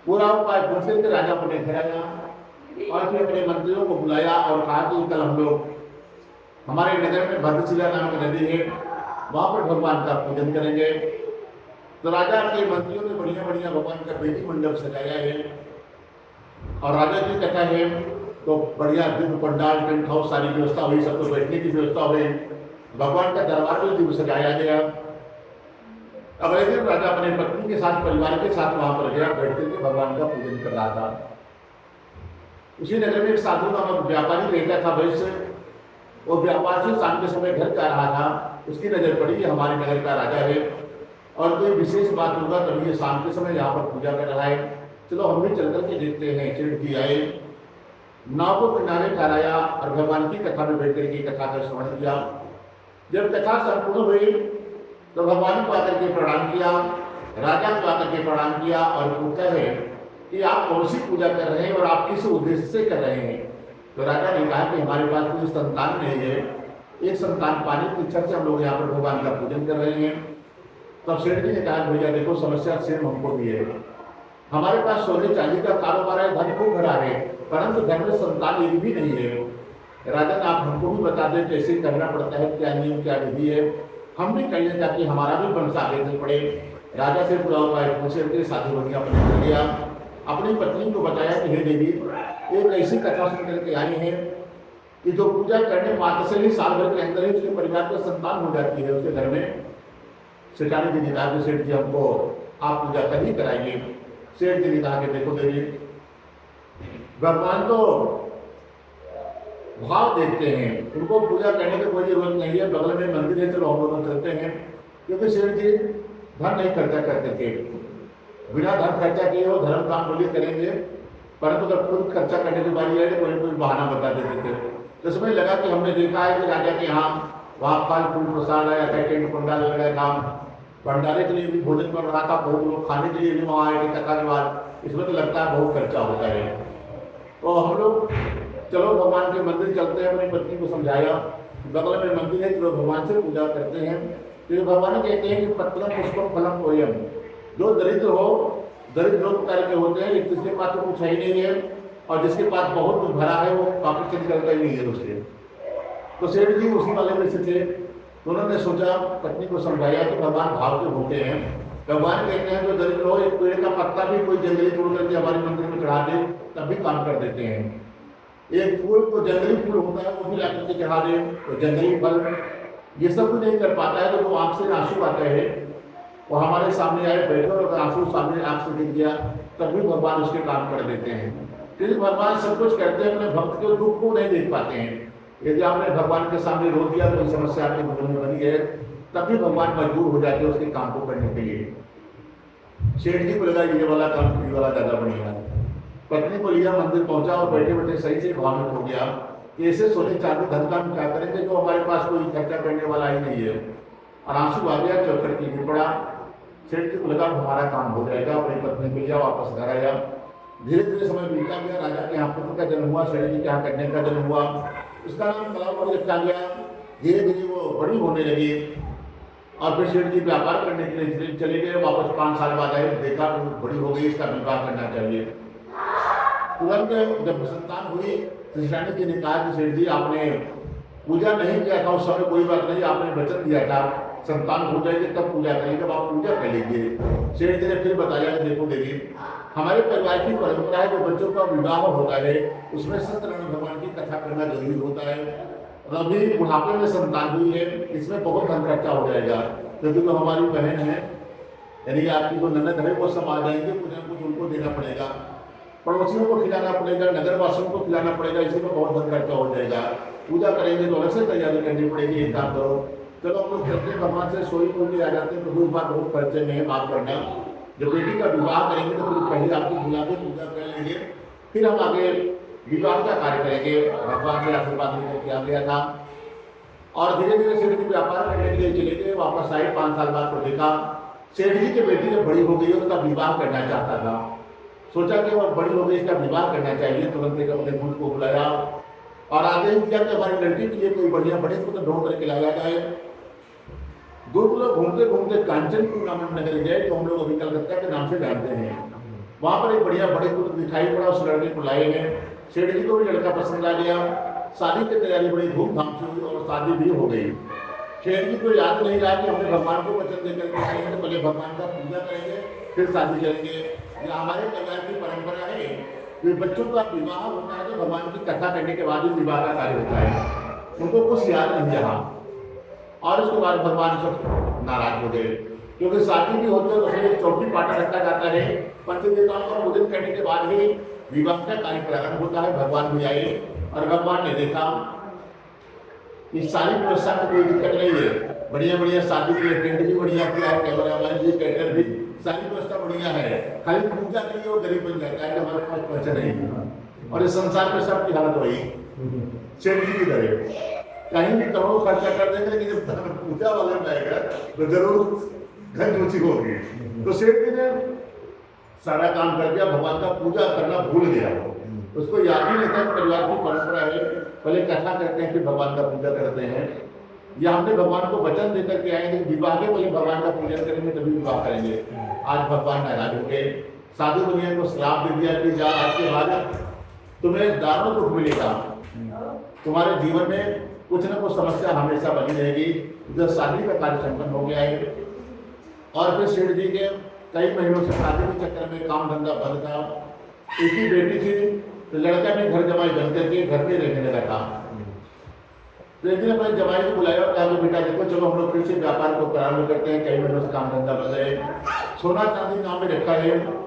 पूरा उपाय पूछते थे, राजा को घर आया और फिर अपने मंत्रियों को बुलाया और कहा कि कल हम लोग हमारे नगर में भद्रशिला नामक नदी है, वहां पर भगवान का पूजन करेंगे। तो राजा के मंत्रियों ने बढ़िया बढ़िया भगवान का बेदी मंडप सजाया है और राजा की कथा है तो बढ़िया दिव्य पंडाल, टेंट हाउस, सारी व्यवस्था हुई, सबको बैठने की व्यवस्था हुई, भगवान का दरबार भी दिव्य सजाया गया। अगले दिन राजा अपने पत्नी के साथ, परिवार के साथ वहां पर गया, बैठते थे भगवान का पूजन कर रहा था। उसी नगर में एक साधु नामक व्यापारी रहता था वैश्य। वो व्यापार से शाम के समय घर जा रहा था, उसकी नजर पड़ी ये हमारे नगर का राजा है और कोई विशेष बात होगा तभी ये शाम के समय यहाँ पर पूजा कर रहा है, चलो हम भी चल करके देखते हैं। चिड़की आए, नाव को किनारे ठहराया और भगवान की कथा में बैठ करके कथा का श्रवण किया। जब कथा संपूर्ण हुई तो भगवान को आकर के प्रणाम किया, राजा को आकर के प्रणाम किया और पूछता है कि आप कौन सी पूजा कर रहे हैं और आप किस उद्देश्य से कर रहे हैं। तो राजा ने कहा कि हमारे पास कोई संतान नहीं है एक संतान पाने की इच्छा से हम लोग यहाँ पर भगवान का पूजन कर रहे हैं। तब सेठ जी ने कहा भैया देखो समस्या सेम हमको भी है, हमारे पास सोने चांदी का कारोबार है, धन खूब भरा है, परंतु घर में संतान एक भी नहीं है। राजन आप हमको भी बता दें कैसे करना पड़ता है, क्या नियम क्या विधि है, हम भी कर लें ताकि हमारा भी वंश आगे चल पड़े। राजा से पूरा उपाय पूछे के साधु बनिया अपने कर लिया। अपनी पत्नी को बताया कि हे देवी एक ऐसी कथा सुन करके आई है कि जो पूजा करने मात्र से ही साल भर के अंदर ही उसके परिवार को संतान हो जाती है उसके घर में। सेठानी जी ने कहा कि सेठ जी हमको आप पूजा कर ही कराइए। सेठ जी ने कहा कि देखो देवी भगवान तो भाव देखते हैं, उनको पूजा करने की कोई जरूरत नहीं है, बगल में मंदिर है चलो हम लोग चलते हैं। क्योंकि सेठ जी धन नहीं खर्चा करते थे, बिना धन खर्चा किए वो धर्म काम बोलिए करेंगे, परंतु जब खुद खर्चा करने की बारी है तो कोई बहाना बता देते थे। तो इसमें लगा कि हमने देखा है कि राजा के यहाँ वहाँ फल फूल प्रसाद आया था, टेंट पंडाल लगाया था, भंडारे के लिए भी भोजन बन रहा था, बहुत लोग खाने के लिए भी वहाँ आए थे कथा के बाद, इसमें तो लगता है बहुत खर्चा होता है। तो हम लोग चलो भगवान के मंदिर चलते हैं, अपनी पत्नी को समझाया बगल में मंदिर है चलो भगवान से पूजा करते हैं। तो भगवान कहते हैं कि पत्रम पुष्पम फलम कोयम, जो दरिद्र हो, दरिद्र दो प्रकार के होते हैं, एक जिसके पास तो कुछ है ही नहीं है और जिसके पास बहुत कुछ भरा है वो पॉकेट से निकलता ही नहीं है उसके। तो सेठ जी उसी वाले में से थे, तो उन्होंने सोचा पत्नी को समझाया कि भगवान भाव के भूखे हैं। भगवान कहते हैं जो दरिद्र हो एक पेड़ का पत्ता भी कोई जंगली तोड़ करके हमारे मंदिर में चढ़ा दे तब भी काम कर देते हैं। एक फूल को जंगली फूल होता है वो भी ला करके चढ़ा दे तो जंगली फल, ये सब भी नहीं कर पाता है तो वो आंख से आंसू आता है, वो हमारे सामने आए बैठे और अगर आंसू सामने आंख से गिर गया तब भी भगवान उसके काम कर देते हैं। क्योंकि भगवान सब कुछ करते हैं, अपने भक्त के दुख को नहीं देख पाते हैं। यदि आपने भगवान के सामने रो दिया कोई समस्या आपके जीवन में बनी है तब भी भगवान मजबूर हो जाते हैं उसके काम को करने के लिए। सेठ जी को लगा ये वाला काम ये वाला ज्यादा बढ़िया है, पत्नी को लिया मंदिर पहुंचा और बैठे बैठे सही से भावुक हो गया कि ऐसे सोने चांदी धन का हम क्या करेंगे जो हमारे पास कोई खर्चा करने वाला ही नहीं है। और आंसू आ गया, चौकट की गिर पड़ा। सेठ जी को लगा हमारा काम हो जाएगा, अपनी पत्नी को लिया वापस घर आया। धीरे धीरे समय बीतता गया, राजा के यहाँ पुत्र का जन्म हुआ, सेठ जी के यहाँ कन्या का जन्म हुआ, उसका नाम कलावती रखा गया। धीरे धीरे वो बड़ी होने लगी और फिर सेठ जी व्यापार करने के लिए चले गए। वापस 5 साल बाद आए, देखा बड़ी हो गई, इसका विवाह करना चाहिए। तुरंत जब संतान हुई सेठानी जी ने कहा कि सेठ जी आपने पूजा नहीं किया था उस समय, कोई बात नहीं, आपने वचन दिया था संतान हो जाएगी तब पूजा करेंगे, जब आप पूजा कर लीजिए। सेठ जी ने फिर बताया कि देखो देवी हमारे परिवार की परंपरा है, जो बच्चों का विवाह होता है उसमें सत्यनारायण भगवान की कथा करना जरूरी होता है। अभी बुढ़ापे में संतान हुई है, इसमें बहुत धन खर्चा हो जाएगा, क्योंकि जो हमारी बहन है यानी आपकी जो ननद है वो सब आ जाएंगे, कुछ न कुछ उनको देना पड़ेगा, पड़ोसियों को खिलाना पड़ेगा, नगर वासियों को खिलाना पड़ेगा, इसी में बहुत धन खर्चा हो जाएगा। पूजा करेंगे तो अलग से तैयारी करनी पड़ेगी, एक काम करो चलो हम लोग चलते भगवान से सोई को भी आ जाते हैं, तो दो बार बहुत खर्चे में माफ करना। जब बेटी का विवाह करेंगे तो फिर पहले आपको बुला के पूजा कर लेंगे, फिर हम आगे विवाह का कार्य करेंगे। भगवान से आशीर्वाद लेकर के आ गया था और धीरे धीरे सेठ जी व्यापार करने के लिए चले गए। वापस आए 5 साल बाद तो देखा सेठ जी की बेटी जब बड़ी हो गई उसका विवाह करना चाहता था, सोचा कि वो बड़ी हो गई इसका विवाह करना चाहिए। तुरंत एक अपने दूध को बुलाया और आदेश दिया कि हमारी लड़की के लिए कोई बढ़िया बड़े को तो ढूंढ करके लाया जाए। दो लोग घूमते घूमते कांचनपुर नामक नगर गए, तो हम लोग अभी कलकत्ता के नाम से जानते हैं। वहां पर एक बढ़िया बड़े पुत्र दिखाई पड़ा, उस लड़के को लाए हैं। सेठ जी को भी लड़का पसंद आ गया, शादी की तैयारी बड़ी धूमधाम से हुई और शादी भी हो गई। सेठ जी को याद नहीं रहा कि हमने भगवान को वचन देकर के आए हैं, तो पहले भगवान का पूजा करेंगे फिर शादी करेंगे। ये हमारे परिवार की परंपरा है कि बच्चों का विवाह होता है तो भगवान की कथा करने के बाद ही विवाह का कार्य होता है। उनको कुछ याद नहीं रहा और उसके बाद भगवान सब नाराज हो गए, क्योंकि शादी भी होती है तो उसमें चौकी पाटा रखा जाता है। पंच देवताओं का पूजन करने के बाद ही विवाह का कार्य प्रारंभ होता है। भगवान भी आए और भगवान ने देखा इस सारी व्यवस्था में कोई दिक्कत नहीं है, बढ़िया बढ़िया शादी के लिए टेंट भी बढ़िया किया है, कैमरा मैन भी, कैटर भी, सारी व्यवस्था बढ़िया है। खाली पूजा के लिए वो गरीब बन जाता है कि हमारे पास पैसा नहीं। और इस संसार में सबकी हालत वही सेठ जी की तरह कहीं भी करोड़ों खर्चा कर देंगे, लेकिन जब पूजा वाले में आएगा तो जरूर धन रुचि होगी। तो सेठ जी ने सारा काम कर दिया, भगवान का पूजा करना भूल गया, उसको याद ही नहीं था। परिवार की परंपरा है, पहले कथा करते हैं फिर भगवान का पूजा करते हैं। या हमने भगवान को वचन देकर के आए हैं विवाह के पहले भगवान का पूजन करेंगे तभी विवाह करेंगे। आज भगवान नाराज हो गए, साधु दुनिया को श्राप दे दिया कि जा आज के बाद तुम्हें दारुण दुख मिलेगा, तुम्हारे जीवन में कुछ न कुछ समस्या हमेशा बनी रहेगी। जब शादी का कार्य संपन्न हो गया है और फिर सेठ जी के कई महीनों से शादी के चक्कर में काम धंधा बंद था, एक ही बेटी थी तो लड़का भी घर जमाई बन करके घर में रहने लगा था। तो एक दिन अपने जमाई को बुलाया और कहा बेटा देखो चलो हम लोग फिर से व्यापार को प्रारंभ करते हैं, कई महीनों से काम धंधा बंद है, सोना चांदी नाम में रखा है।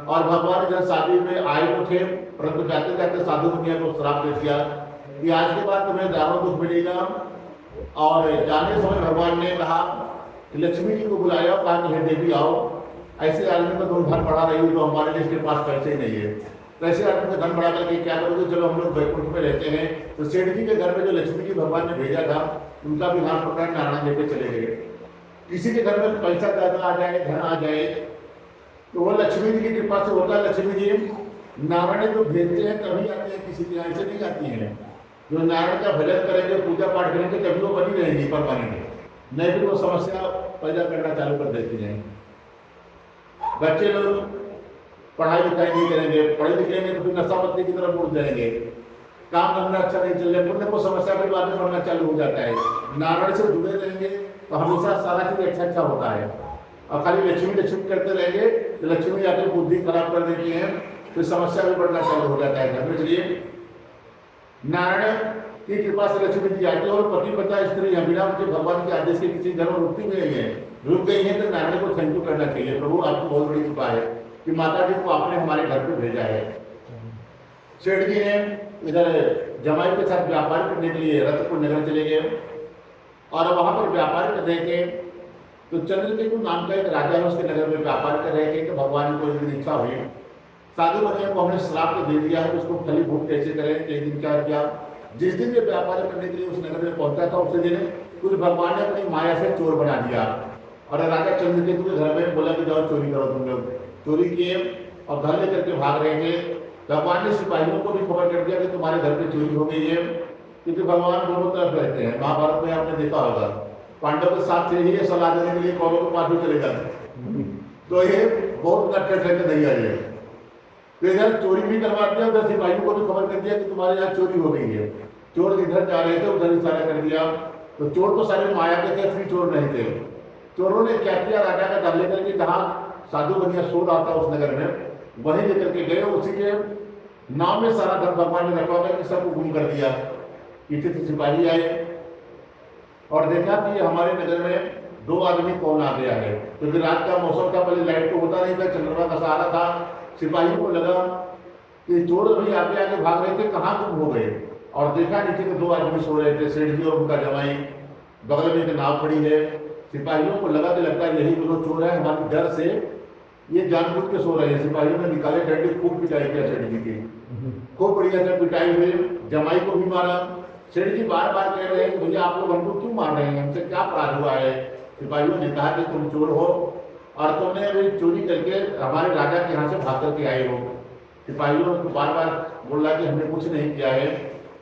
और भगवान जब शादी में आए तो थे, परंतु जाते जाते साधु दुनिया को श्राप दे दिया कि आज के बाद तुम्हें दारुण दुख मिलेगा। और जाने समय भगवान ने कहा कि लक्ष्मी जी को बुलाया और कहा कि हे देवी आओ, ऐसे आदमी को तुम धन बढ़ा रही हो जो हमारे लिए इसके पास पैसे ही नहीं है, तो ऐसे आदमी को धन बढ़ा करके क्या करोगे, चलो हम लोग वैकुंठ में रहते हैं। तो सेठ जी के घर में जो लक्ष्मी जी भगवान ने भेजा था उनका भी हाथ पकड़ नारायण लेके चले गए। किसी के घर में पैसा ज्यादा आ जाए, धन आ जाए, तो वो लक्ष्मी जी की कृपा से होता है। लक्ष्मी जी नारायण जो भेजते हैं तभी आती है, किसी के यहाँ से नहीं आती है। जो नारायण का भजन करेंगे, पूजा पाठ करेंगे तभी वो बनी रहेंगी परमानेंट, नहीं फिर वो समस्या पैदा करना चालू कर देती हैं। बच्चे लोग पढ़ाई लिखाई नहीं करेंगे, पढ़े लिखेंगे तो फिर नशा पत्ती की तरफ मुड़ जाएंगे, काम धंधा अच्छा नहीं चल रहा, पुण्य को समस्या के बाद में बढ़ना चालू हो जाता है। नारायण से जुड़े रहेंगे तो हमेशा सारा चीज अच्छा अच्छा होता है। और खाली लक्ष्मी लक्ष्मी करते रहेंगे तो लक्ष्मी आकर बुद्धि खराब कर देती है, फिर समस्या भी बढ़ना चालू हो जाता है घर में। इसलिए नारायण की कृपा से लक्ष्मी जी आती है और पति पता स्त्री बिना मुझे भगवान के आदेश के किसी घर में रुकती नहीं है, रुक गई है तो नारायण को थैंक यू करना चाहिए। प्रभु आपकी बहुत बड़ी कृपा है कि माता जी को आपने हमारे घर पे भेजा है। सेठ जी ने इधर जमाई के साथ व्यापार करने के लिए रतपुर नगर चले गए और वहां पर व्यापार कर रहे थे। तो चंद्रकेतु नाम का एक राजा है, उसके नगर में व्यापार कर रहे थे। तो भगवान को एक दिन इच्छा हुई, साधु बनिया को हमने श्राप तो दे दिया है, उसको फली भूख कैसे करें। एक दिन क्या किया, जिस दिन ये व्यापार करने के लिए उस नगर में पहुंचा था उसी दिन कुछ भगवान ने अपनी माया से चोर बना दिया और राजा चंद्रकेतु के घर में बोला कि जाओ चोरी करो। तुम लोग चोरी किए और घर लेकर के भाग रहे थे। भगवान ने सिपाहियों को भी खबर कर दिया कि तुम्हारे घर पे चोरी हो गई है, क्योंकि भगवान दोनों तरफ रहते हैं। महाभारत में आपने देखा होगा, पांडव के साथ थे ही सलाह देने के लिए कौरवों के पास भी चले जाते, तो ये बहुत कट्टर ठहर नहीं आए। तो इधर चोरी भी करवा दिया, उधर सिपाहियों को भी खबर कर दिया कि तुम्हारे यहाँ चोरी हो गई है। चोर इधर जा रहे थे उधर इशारा कर दिया, तो चोर तो सारे माया के थे, असली चोर नहीं थे। चोरों ने क्या किया, राजा का दल लेकर के जहाँ साधु बनिया सो रहा था उस नगर में, वहीं लेकर के गए। उसी के नाम में सारा धन भगवान ने रखवा कर सबको गुम कर दिया। पीछे से सिपाही आए और देखा कि हमारे नगर में दो आदमी कौन आ गया है, क्योंकि रात का मौसम था, पहले लाइट तो होता नहीं था, चंद्रमा का सहारा था। सिपाहियों को लगा कि चोर अभी आगे आगे भाग रहे थे, कहाँ गुम हो गए। और देखा नीचे के दो आदमी सो रहे थे, सेठ जी और उनका जमाई, बगल में एक नाव खड़ी है। सिपाहियों को लगा कि लगता है यही दोनों चोर है, हमारे डर से ये जानबूझ के सो रहे हैं। सिपाहियों ने निकाले डंडे, खूब पिटाई किया सेठ जी की, खूब बढ़िया से पिटाई हुई, जमाई को भी मारा। सेठ जी बार बार कह रहे हैं कि भैया आप लोग हमको क्यों मार रहे हैं, हमसे क्या अपराध हुआ है। सिपाहियों ने कहा कि तुम चोर हो और तुमने अभी चोरी करके हमारे राजा के यहाँ से भाग करके आए हो। सिपाहियों को बार बार बोल रहा कि हमने कुछ नहीं किया है,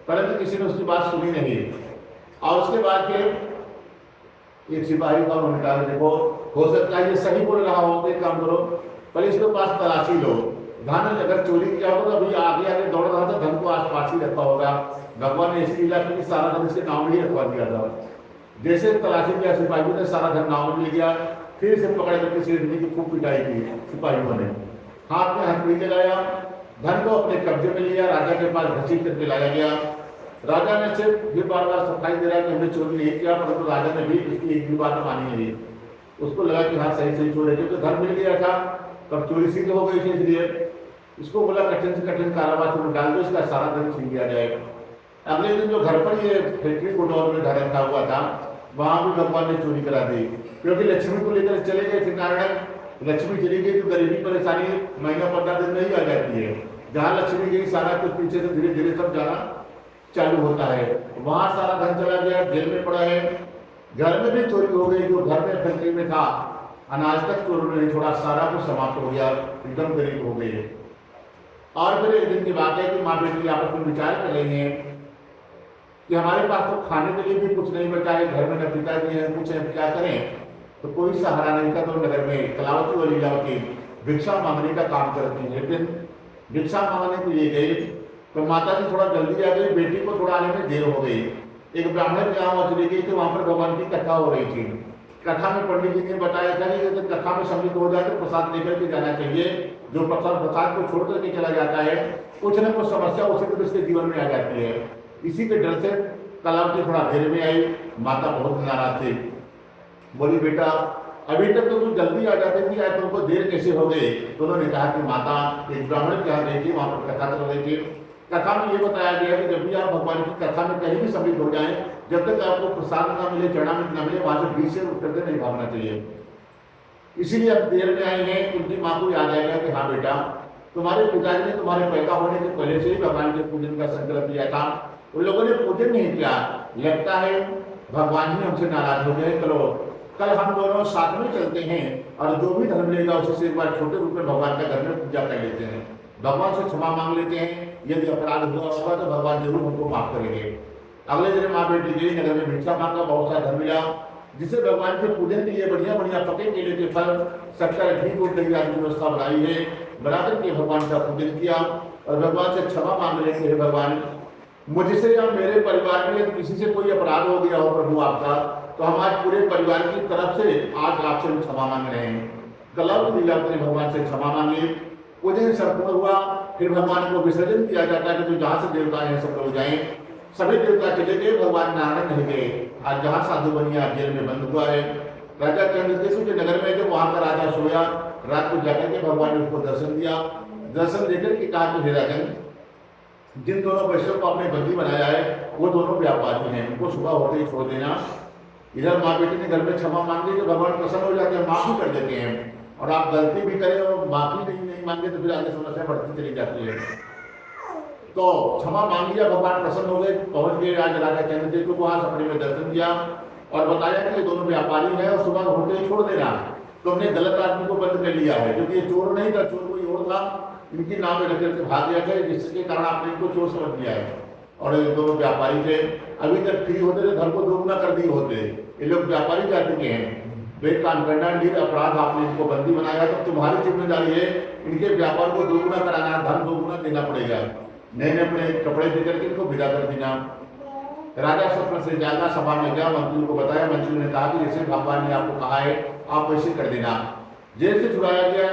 परंतु किसी ने उसकी बात सुनी नहीं। और उसके बाद फिर एक सिपाही का उन्होंने कहा देखो हो सकता है ये सही बोल रहा हो, तो एक काम करो पहले इसके पास तलाशी लो, धन अगर चोरी किया होगा तो अभी आगे आगे दौड़ रहा था, धन को आस पास ही रखा होगा। भगवान ने इसी इलाके में सारा धन इसके नाम में ही रखवा दिया था। जैसे तलाशी किया सिपाहियों ने सारा धन नाम में ले गया, फिर इसे पकड़ करके सेठ जी की खूब पिटाई की सिपाहियों ने, हाथ में हथकड़ी लगाया, धन को अपने कब्जे में लिया, राजा के पास घसीट करके लाया गया। राजा ने सिर्फ ये बार बार सफाई दे रहा कि हमने चोरी नहीं किया, परंतु राजा ने भी इसकी एक भी बात मानी नहीं। उसको लगा कि हाँ सही सही चोर है, क्योंकि धन मिल गया था, तब चोरी सिद्ध हो गई थी। इसलिए इसको बोला कठिन से कठिन कारावास में डाल दो, इसका सारा धन छीन लिया जाएगा। अगले दिन जो घर पर ये फैक्ट्री गोडाउन में घर रखा हुआ था, वहां भी भगवान ने चोरी करा दी, क्योंकि लक्ष्मी को लेकर चले गए थे नारायण। लक्ष्मी चली गई तो गरीबी परेशानी महीना 15 दिन में ही आ जाती है। जहाँ लक्ष्मी गई सारा कुछ पीछे से धीरे धीरे सब जाना चालू होता है। वहां सारा धन चला गया, जेल में पड़ा है। घर में भी चोरी हो गई, जो घर में फैक्ट्री में था अनाज तक चोरों ने नहीं छोड़ा, सारा कुछ समाप्त हो गया, एकदम गरीब हो गई। और फिर एक दिन की बात है कि माँ बेटी आपस में विचार कर रही हैं कि हमारे पास तो खाने के लिए भी कुछ नहीं बचा है, घर में न पिताजी हैं कुछ है, क्या करें। तो कोई सहारा नहीं था। तो नगर में कलावती और लीलावती भिक्षा मांगने का काम करती है। एक दिन भिक्षा मांगने के लिए गई तो माता जी थोड़ा जल्दी आ गई, बेटी को थोड़ा आने में देर हो गई। एक ब्राह्मण के यहाँ चली गई तो वहां पर भगवान की कथा हो रही थी। कथा में पंडित जी ने बताया था कि यदि कथा में सम्मिलित हो जाए तो प्रसाद लेकर के जाना चाहिए। जो प्रसाद को छोड़ करके चला जाता है कुछ न कुछ समस्या उसी दिन उसके जीवन में आ जाती है। इसी के डर से कलावती थोड़ा देर में आई। माता बहुत नाराज थी, बोली बेटा अभी तक तो तू जल्दी आ जाती थी, आज तुमको देर कैसे हो गई। तो उन्होंने कहा कि माता एक ब्राह्मण के यहाँ गई थी, वहां पर कथा चल रही थी। कथा में ये बताया गया कि जब भी आप भगवान की कथा में कहीं भी सम्मिलित हो जाएं, जब तक आपको प्रसाद ना मिले, चरणामृत ना मिले, वहां से बीच से उठ करके नहीं भागना चाहिए। इसीलिए अब देर में आए हैं। उनकी माँ को याद आएगा कि हाँ बेटा तुम्हारे पिताजी ने तुम्हारे पैदा होने के पहले से ही भगवान के पूजन का संकल्प लिया था, उन लोगों ने पूजन नहीं किया। लगता है भगवान ही हमसे नाराज हो गए। चलो कल हम दोनों साथ में चलते हैं और जो भी धन मिलेगा उसी से एक बार छोटे रूप में भगवान का घर में पूजा कर लेते हैं, भगवान से क्षमा मांग लेते हैं। यदि अपराध हुआ होगा तो भगवान जरूर हमको माफ करेंगे। अगले दिन माँ बेटी गई, नगर में भिक्षा मांगा, बहुत सारा धन मिला, जिसे भगवान के पूजन के लिए बढ़िया बढ़िया पके केले के फल शक्कर घी दूध दही आदि व्यवस्था बनाई है। बनाकर के भगवान का पूजन किया और भगवान से क्षमा मांग लेते हैं, भगवान मुझसे या मेरे परिवार में यदि किसी से कोई अपराध हो गया हो प्रभु आपका, तो हम आज पूरे परिवार की तरफ से आज आपसे क्षमा मांग रहे हैं। कलावती लीलावती ने भगवान से क्षमा मांगी, पूजन संपूर्ण हुआ। फिर भगवान को विसर्जन किया जाता है कि जो जहाँ से देवता हैं सब लोग जाएं। सभी देवता चले गए, भगवान नारायण नहीं गए। आज जहाँ साधु बनिया जेल में बंद हुआ है। राजा चंद्रकेतु के नगर में जब वहां का राजा सोया, रात को जाकर के भगवान ने उसको दर्शन दिया। दर्शन देकर के कहा कि हे राजन, जिन दोनों वैश्यों को आपने बंदी बनाया है वो दोनों व्यापारी हैं, उनको सुबह होते ही छोड़ देना। इधर माँ बेटी ने घर में क्षमा मांगी तो भगवान प्रसन्न हो जाते हैं, माफी कर देते हैं। और आप गलती भी करें और माफी नहीं मांगे तो फिर आगे समस्या बढ़ती चली जाती है। तो क्षमा मांग लिया, भगवान प्रसन्न हो गए। पहुंच गए आज राजा चंद्रकेतु को, वहां सपने में दर्शन दिया और बताया कि ये दोनों व्यापारी है और सुबह होते ही छोड़ देना। तो हमने गलत आदमी को बंद कर लिया है, क्योंकि ये चोर नहीं था, चोर कोई और था, इनकी नाम में रखकर के भाग गया था, जिसके कारण आपने इनको चोर समझ लिया है। और ये दोनों व्यापारी थे, अभी तक फ्री होते थे धन को दोगुना कर दिए होते। ये लोग व्यापारी जाति के हैं, बेकान करना अपराध, आपने इनको बंदी बनाया तो तुम्हारी जिम्मेदारी है इनके व्यापार को दोगुना कराना, धन दोगुना देना पड़ेगा। नए नए अपने कपड़े देकर के इनको विदा कर देना। राजा स्वप्न से जागा, सभा में गया, मंत्री को बताया। मंत्री ने कहा कि जैसे भगवान ने आपको कहा है आप वैसे कर देना। जेल से छुड़ाया गया,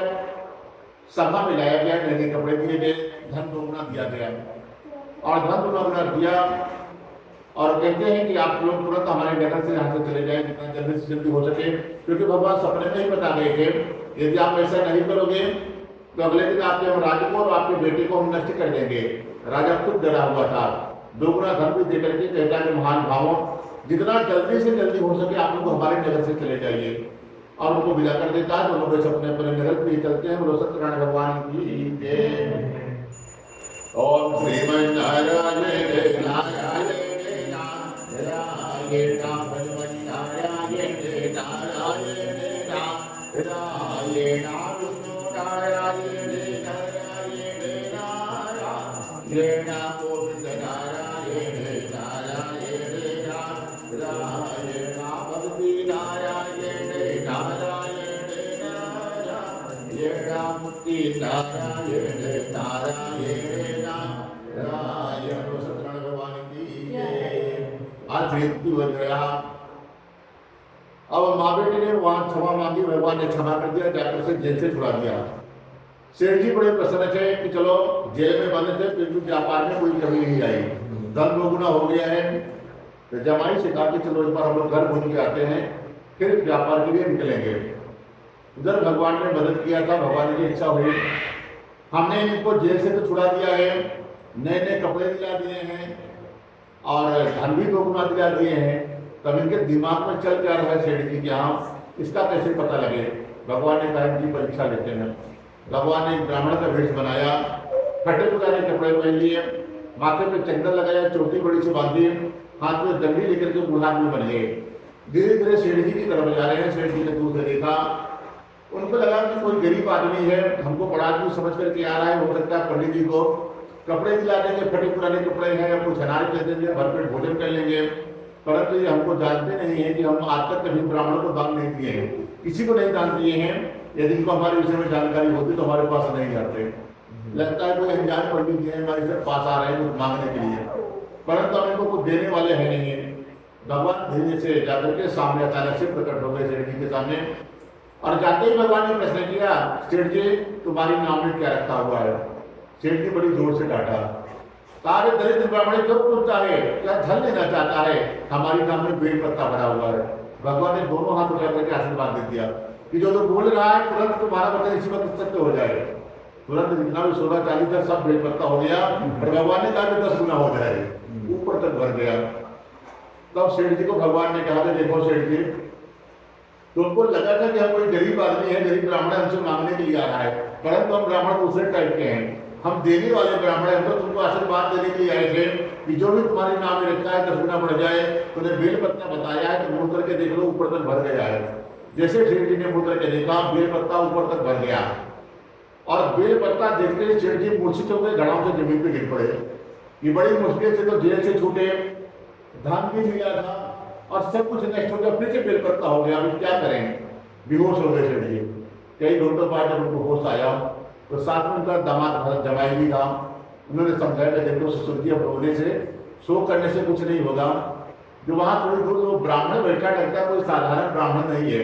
सभा में लाया गया, नए नए कपड़े दिए गए, धन दोगुना दिया गया और धन दोगुना दिया। और कहते हैं कि आप लोग तुरंत हमारे नगर से यहाँ से चले जाएं जितना जल्दी से जल्दी हो सके, क्योंकि भगवान सपने में ही बता गए थे यदि आप ऐसा नहीं करोगे तो अगले दिन आपके हम राज्य को और आपके बेटे को हम नष्ट कर देंगे। राजा खुद डरा हुआ था, दोगुना धन भी देकर के कहता है महान भावों, जितना जल्दी से जल्दी हो सके आप लोग हमारे नगर से चले जाइए। और उनको विदा कर देता है। दोनों बच्चे अपने अपने नगर पे चलते हैं। बोलो सत्यनारायण भगवान की जय। ओम श्रीमन नारायण नारायण नारायण भगवान नारायण नारायण नारायण विष्णु नारायण नारायण नारायण गोविंद नारायण नारायण नारायण भगवती नारायण नारायण नारायण मुक्ति नारायण नारायण नारायण। सत्यनारायण भगवान की जय। आज मृत्यु हो गया। अब माँ बेटी ने वहां क्षमा मांगी, भगवान ने क्षमा कर दिया, जाकर से जेल से छुड़ा दिया। सेठ जी बड़े प्रसन्न थे कि चलो जेल में बंद थे फिर भी व्यापार में कोई कमी नहीं आई, धन दोगुना हो गया है। तो जमाई से कहा कि चलो इस बार हम लोग घर घूम के आते हैं, फिर व्यापार के लिए निकलेंगे। उधर भगवान ने मदद किया था, भगवान की इच्छा हुई, हमने इनको जेल से तो छुड़ा दिया है, नए नए कपड़े दिला दिए हैं और धन भी दोगुना दिला दिए हैं। तब इनके दिमाग में चल क्या रहा है सेठ जी के यहाँ, इसका कैसे पता लगे। भगवान ने कहा इनकी परीक्षा लेते हैं। भगवान ने एक ब्राह्मण का वेश बनाया, फटे पुराने कपड़े पहन लिए, माथे पे चंदन लगाया, चोटी बड़ी से बांधी, हाथ में दंडी लेकर के बूढ़ा आदमी बन गए। धीरे धीरे सेठ जी की तरफ जा रहे हैं। सेठ जी ने दूर से देखा, उनको लगा कि कोई गरीब आदमी है, हमको बड़ा आदमी समझ करके आ रहा है, हो सकता है पंडित जी को कपड़े दिला देंगे, फटे पुराने कपड़े हैं, या कुछ अनाज दे देंगे, भरपेट भोजन कर लेंगे। परंतु ये हमको जानते नहीं है कि हम आज तक कभी ब्राह्मणों को दान नहीं दिए हैं, किसी को नहीं दान दिए हैं। यदि इनको हमारे विषय में जानकारी होती तो हमारे पास नहीं आते। लगता है कोई अनजान पंडित जी हमारे से पास आ रहे हैं कुछ मांगने के लिए, परंतु हम इनको कुछ देने वाले हैं नहीं। भगवान धीरे से जाकर के सामने अचानक से प्रकट हो गए सेठ जी के सामने, और जाते ही भगवान ने प्रश्न किया, सेठ जी तुम्हारी नाम में क्या रखा हुआ है? सेठ जी बड़ी जोर से डांटा, कहा दरिद्र ब्राह्मण क्यों पूछता है, क्या धन लेना चाहता है? हमारी नाम में बेल पत्ता भरा हुआ है। भगवान ने दोनों हाथ उठा करके आशीर्वाद दे दिया कि जो बोल रहा है तुरंत तुम्हारा वचन इसी वक्त सत्य हो जाए। तुरंत जितना भी सोना चांदी था सब बेल पत्ता हो गया, और भगवान ने कहा कि 10 गुना हो जाए, ऊपर तक भर गया। तब सेठ जी को भगवान ने कहा कि देखो सेठ जी, तुमको लगा था कि हम कोई गरीब आदमी है, गरीब ब्राह्मण हमसे मांगने के लिए आ रहा है, परंतु हम ब्राह्मण दूसरे टाइप के हैं, हम देने वाले ब्राह्मण हैं। तो तुमको आशीर्वाद देने के लिए आए थे कि जो भी तुम्हारी नाम में रखा है 10 गुना बढ़ जाए। तुमने बेल पत्ता बताया है, तो मुड़ करके देख लो ऊपर तक भर गया है। जैसे सेठ जी ने मुड़ करके देखा, बेल पत्ता ऊपर तक भर गया, और बेल पत्ता देखते ही सेठ जी मूर्छित हो गए, धड़ाम से जमीन पे गिर पड़े कि बड़ी मुश्किल से तो जेल से छूटे, धन भी मिला था और सब कुछ नष्ट हो गया, फिर से बेल पत्ता हो गया, अभी क्या करें? बेहोश हो गए सेठ जी। कई घंटों बाद जब उनको होश आया तो साथ में उनका दामाद जमाई भी था। उन्होंने समझाया कि देखो ससुर जी, अब रोने से शोक करने से कुछ नहीं होगा। जो वहाँ थोड़ी दूर जो ब्राह्मण बैठा लगता है कोई साधारण ब्राह्मण नहीं है।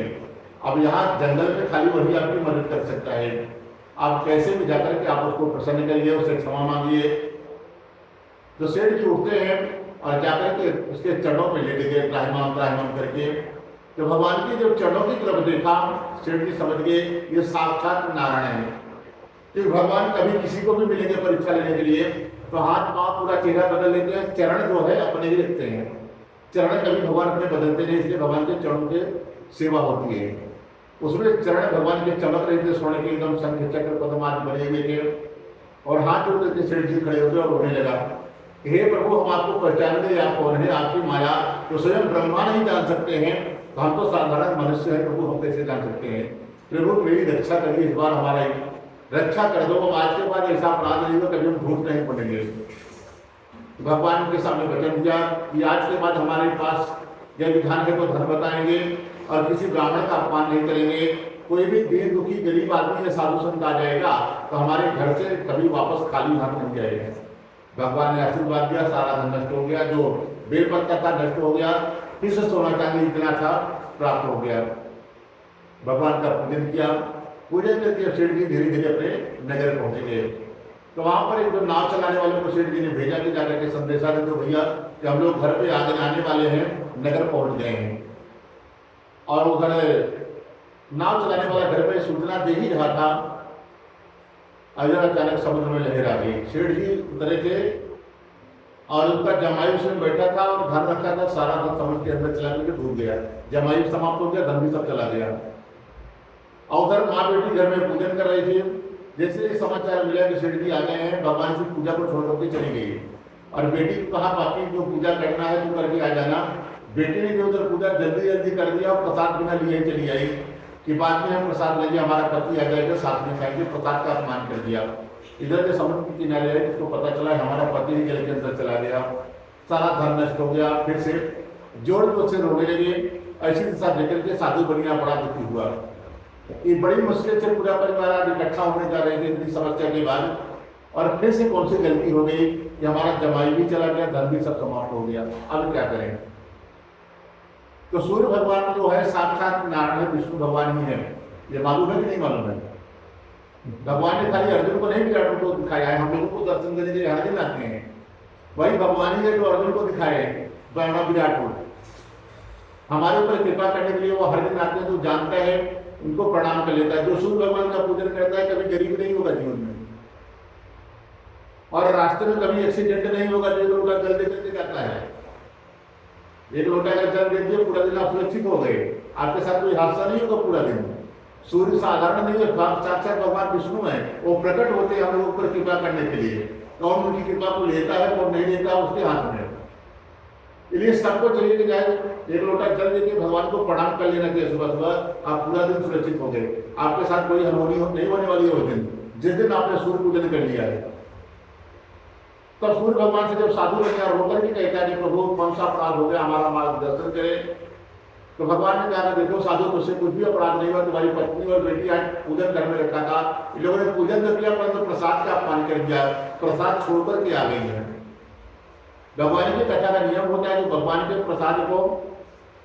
अब यहाँ जंगल में खाली वही आपकी मदद कर सकता है। आप कैसे भी जाकर के आप उसको प्रसन्न करिए, उससे क्षमा मांगिए। तो सेठ जी उठते हैं और जाकर के उसके चरणों पे लेट गए, त्राहिमाम त्राहिमाम करके। तो भगवान की जब चरणों की तरफ देखा, सेठ जी समझ गए ये साक्षात नारायण है। कि भगवान कभी किसी को भी मिलेंगे परीक्षा लेने के लिए तो हाथ पांव पूरा चेहरा बदल लेते हैं, चरण जो है अपने ही रखते हैं। चरण कभी भगवान अपने बदलते नहीं, इसलिए भगवान के चरणों की सेवा होती है। उसमें चरण भगवान के चमक रहे थे, सोने के एकदम शंख चक्र पद्म आदि बने हुए थे, और हाथ जोड़ करके सेठ जी खड़े होते और रोने लगा, हे प्रभु हम आपको पहचान गए, आप कौन है? आपकी माया तो स्वयं ब्रह्मा नहीं जान सकते हैं, तो हम तो साधारण मनुष्य हैं, प्रभु हम कैसे जान सकते हैं? प्रभु मेरी रक्षा करिए, इस बार हमारा रक्षा कर दो, आज के बाद ऐसा अपराध नहीं होगा, कभी हम झूठ नहीं पड़ेंगे। भगवान के सामने वचन दिया कि आज के बाद हमारे पास यह विधान है तो धन बताएंगे और किसी ब्राह्मण का अपमान नहीं करेंगे। कोई भी दीन दुखी गरीब आदमी या साधु संत आ जाएगा तो हमारे घर से कभी वापस खाली हाथ नहीं जाएगा। भगवान ने आशीर्वाद दिया, सारा धन नष्ट हो गया, जो बेल पत्ता था नष्ट हो गया, फिर से सोना चांदी इतना था प्राप्त हो गया। भगवान का पूजन किया, पूजन करके सेठ जी धीरे धीरे अपने नगर पहुंच गए। तो वहां पर एक जो नाव चलाने वाले को सेठ जी ने भेजा कि जाकर के संदेशा दे दो भैया कि हम लोग घर पे आने वाले हैं, नगर पहुंच गए हैं। और उधर नाव चलाने वाला घर पे सूचना दे ही रहा था, अगर अचानक समुद्र में लहर आ गई। सेठ जी उतरे थे और उनका जमाई उसमें बैठा था और धन रखा था, सारा धन समुद्र के अंदर चला करके डूब गया। जमाई समाप्त हो गया, धन भी सब चला गया। और उधर माँ बेटी घर में पूजन कर रही थी। जैसे समाचार मिला कि सेठ जी आ गए हैं, भगवान की पूजा को छोड़ करके चली गई और बेटी को कहा बाकी जो पूजा करना है तो करके आ जाना। बेटी ने जो उधर पूजा जल्दी जल्दी कर दिया और प्रसाद बिना लिए चली आई कि बाद में हम प्रसाद लेंगे, हमारा पति आ जाएगा साथ में खाएंगे, प्रसाद का अपमान कर दिया। इधर के समुद्र के किनारे है, उसको पता चला हमारा पति ही जल के अंदर चला गया, सारा धन नष्ट हो गया। फिर से जोर जोर से रोने लगे। ऐसी दिशा देकर के साधु बनिया बड़ा दुखी हुआ कि बड़ी मुश्किल से पूरा परिवार आज इकट्ठा होने जा रहे थे इतनी समस्या के बाद, और फिर से कौन सी गलती हो गई कि हमारा जमाई भी चला गया, धन भी सब समाप्त हो गया, अब क्या करें? तो सूर्य भगवान जो है साक्षात नारायण है, विष्णु भगवान ही है। ये मालूम है कि नहीं मालूम है? भगवान ने खाली अर्जुन को नहीं विराट को दिखाया है, हम लोगों को दर्शन करने के लिए हर दिन आते हैं। वही भगवान ही है जो अर्जुन को दिखाए विराट को, हमारे ऊपर कृपा करने के लिए वो हर दिन आते हैं। जो जानता है उनको प्रणाम कर लेता है। जो सूर्य भगवान का पूजन करता है कभी गरीब नहीं होगा जीवन में, और रास्ते में कभी एक्सीडेंट नहीं होगा। जो लोटा जल दे करके जाता है, एक लोटा अगर जल दे दिए पूरा दिन आप सुरक्षित हो गए, आपके साथ कोई हादसा नहीं होगा पूरा दिन। सूर्य साधारण नहीं है, साक्षात भगवान विष्णु है, वो प्रकट होते हैं हम लोगों पर कृपा करने के लिए। कौन उनकी कृपा को लेता है कौन नहीं लेता उसके हाथ में। इसलिए सबको चाहिए कि जाए एक लोटा जल देके भगवान को प्रणाम कर लेना चाहिए सुबह सुबह, आप पूरा दिन सुरक्षित हो गए। आपके साथ कोई अनहोनी नहीं होने वाली है उस दिन, जिस दिन आपने सूर्य पूजन कर लिया है। तब सूर्य भगवान से जब साधु बन गया रोकर के कहता है कि प्रभु कौन सा अपराध हो गया, हमारा मार्गदर्शन करे। तो भगवान ने कहा देखो साधु, तुझसे कुछ भी अपराध नहीं हुआ, तुम्हारी पत्नी और बेटी आज पूजन घर में रखा था, इन लोगों ने पूजन कर दिया परंतु प्रसाद का अपमान कर दिया, प्रसाद छोड़कर के आ गई है। भगवान की कथा का नियम होता है कि भगवान के प्रसाद को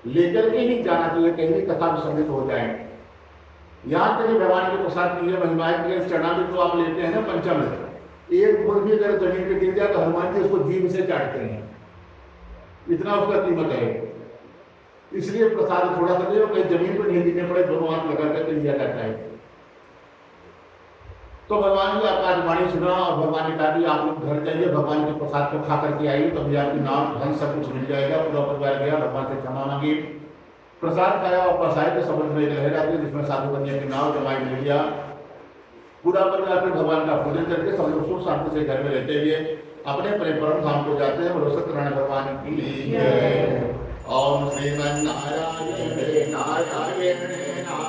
लेकर के ही जाना चाहिए, कहीं भी कथा विसर्जित हो जाए। यहाँ तक भगवान के प्रसाद की महिमाएं के चरणामृत तो आप लेते हैं ना पंचामृत, एक फूल भी अगर जमीन पे गिर जाए तो हनुमान जी उसको जीभ से चाटते हैं, इतना उसका कीमत है। इसलिए प्रसाद थोड़ा सा दे, कहीं जमीन पर नहीं गिरने पड़े, दोनों हाथ लगा करके लिया जाता है। तो भगवान की आकाशवाणी सुना और भगवान ने कहा कि आप लोग घर जाइए, भगवान के प्रसाद को खा करके आइए, तभी आपकी नाम धन सब कुछ मिल जाएगा। पूरा परिवार गया, भगवान से क्षमा मांगी, प्रसाद खाया और पसाए के समुद्र में लहरा थी जिसमें साधु कन्या की नाव जमाई ले लिया। पूरा परिवार फिर भगवान का पूजन करके सब लोग सुख शांति से घर में रहते हुए अपने अपने परम धाम को जाते हैं। बोलो सत्यनारायण भगवान की जय। ओम श्रीमन नारायण नारायण नारायण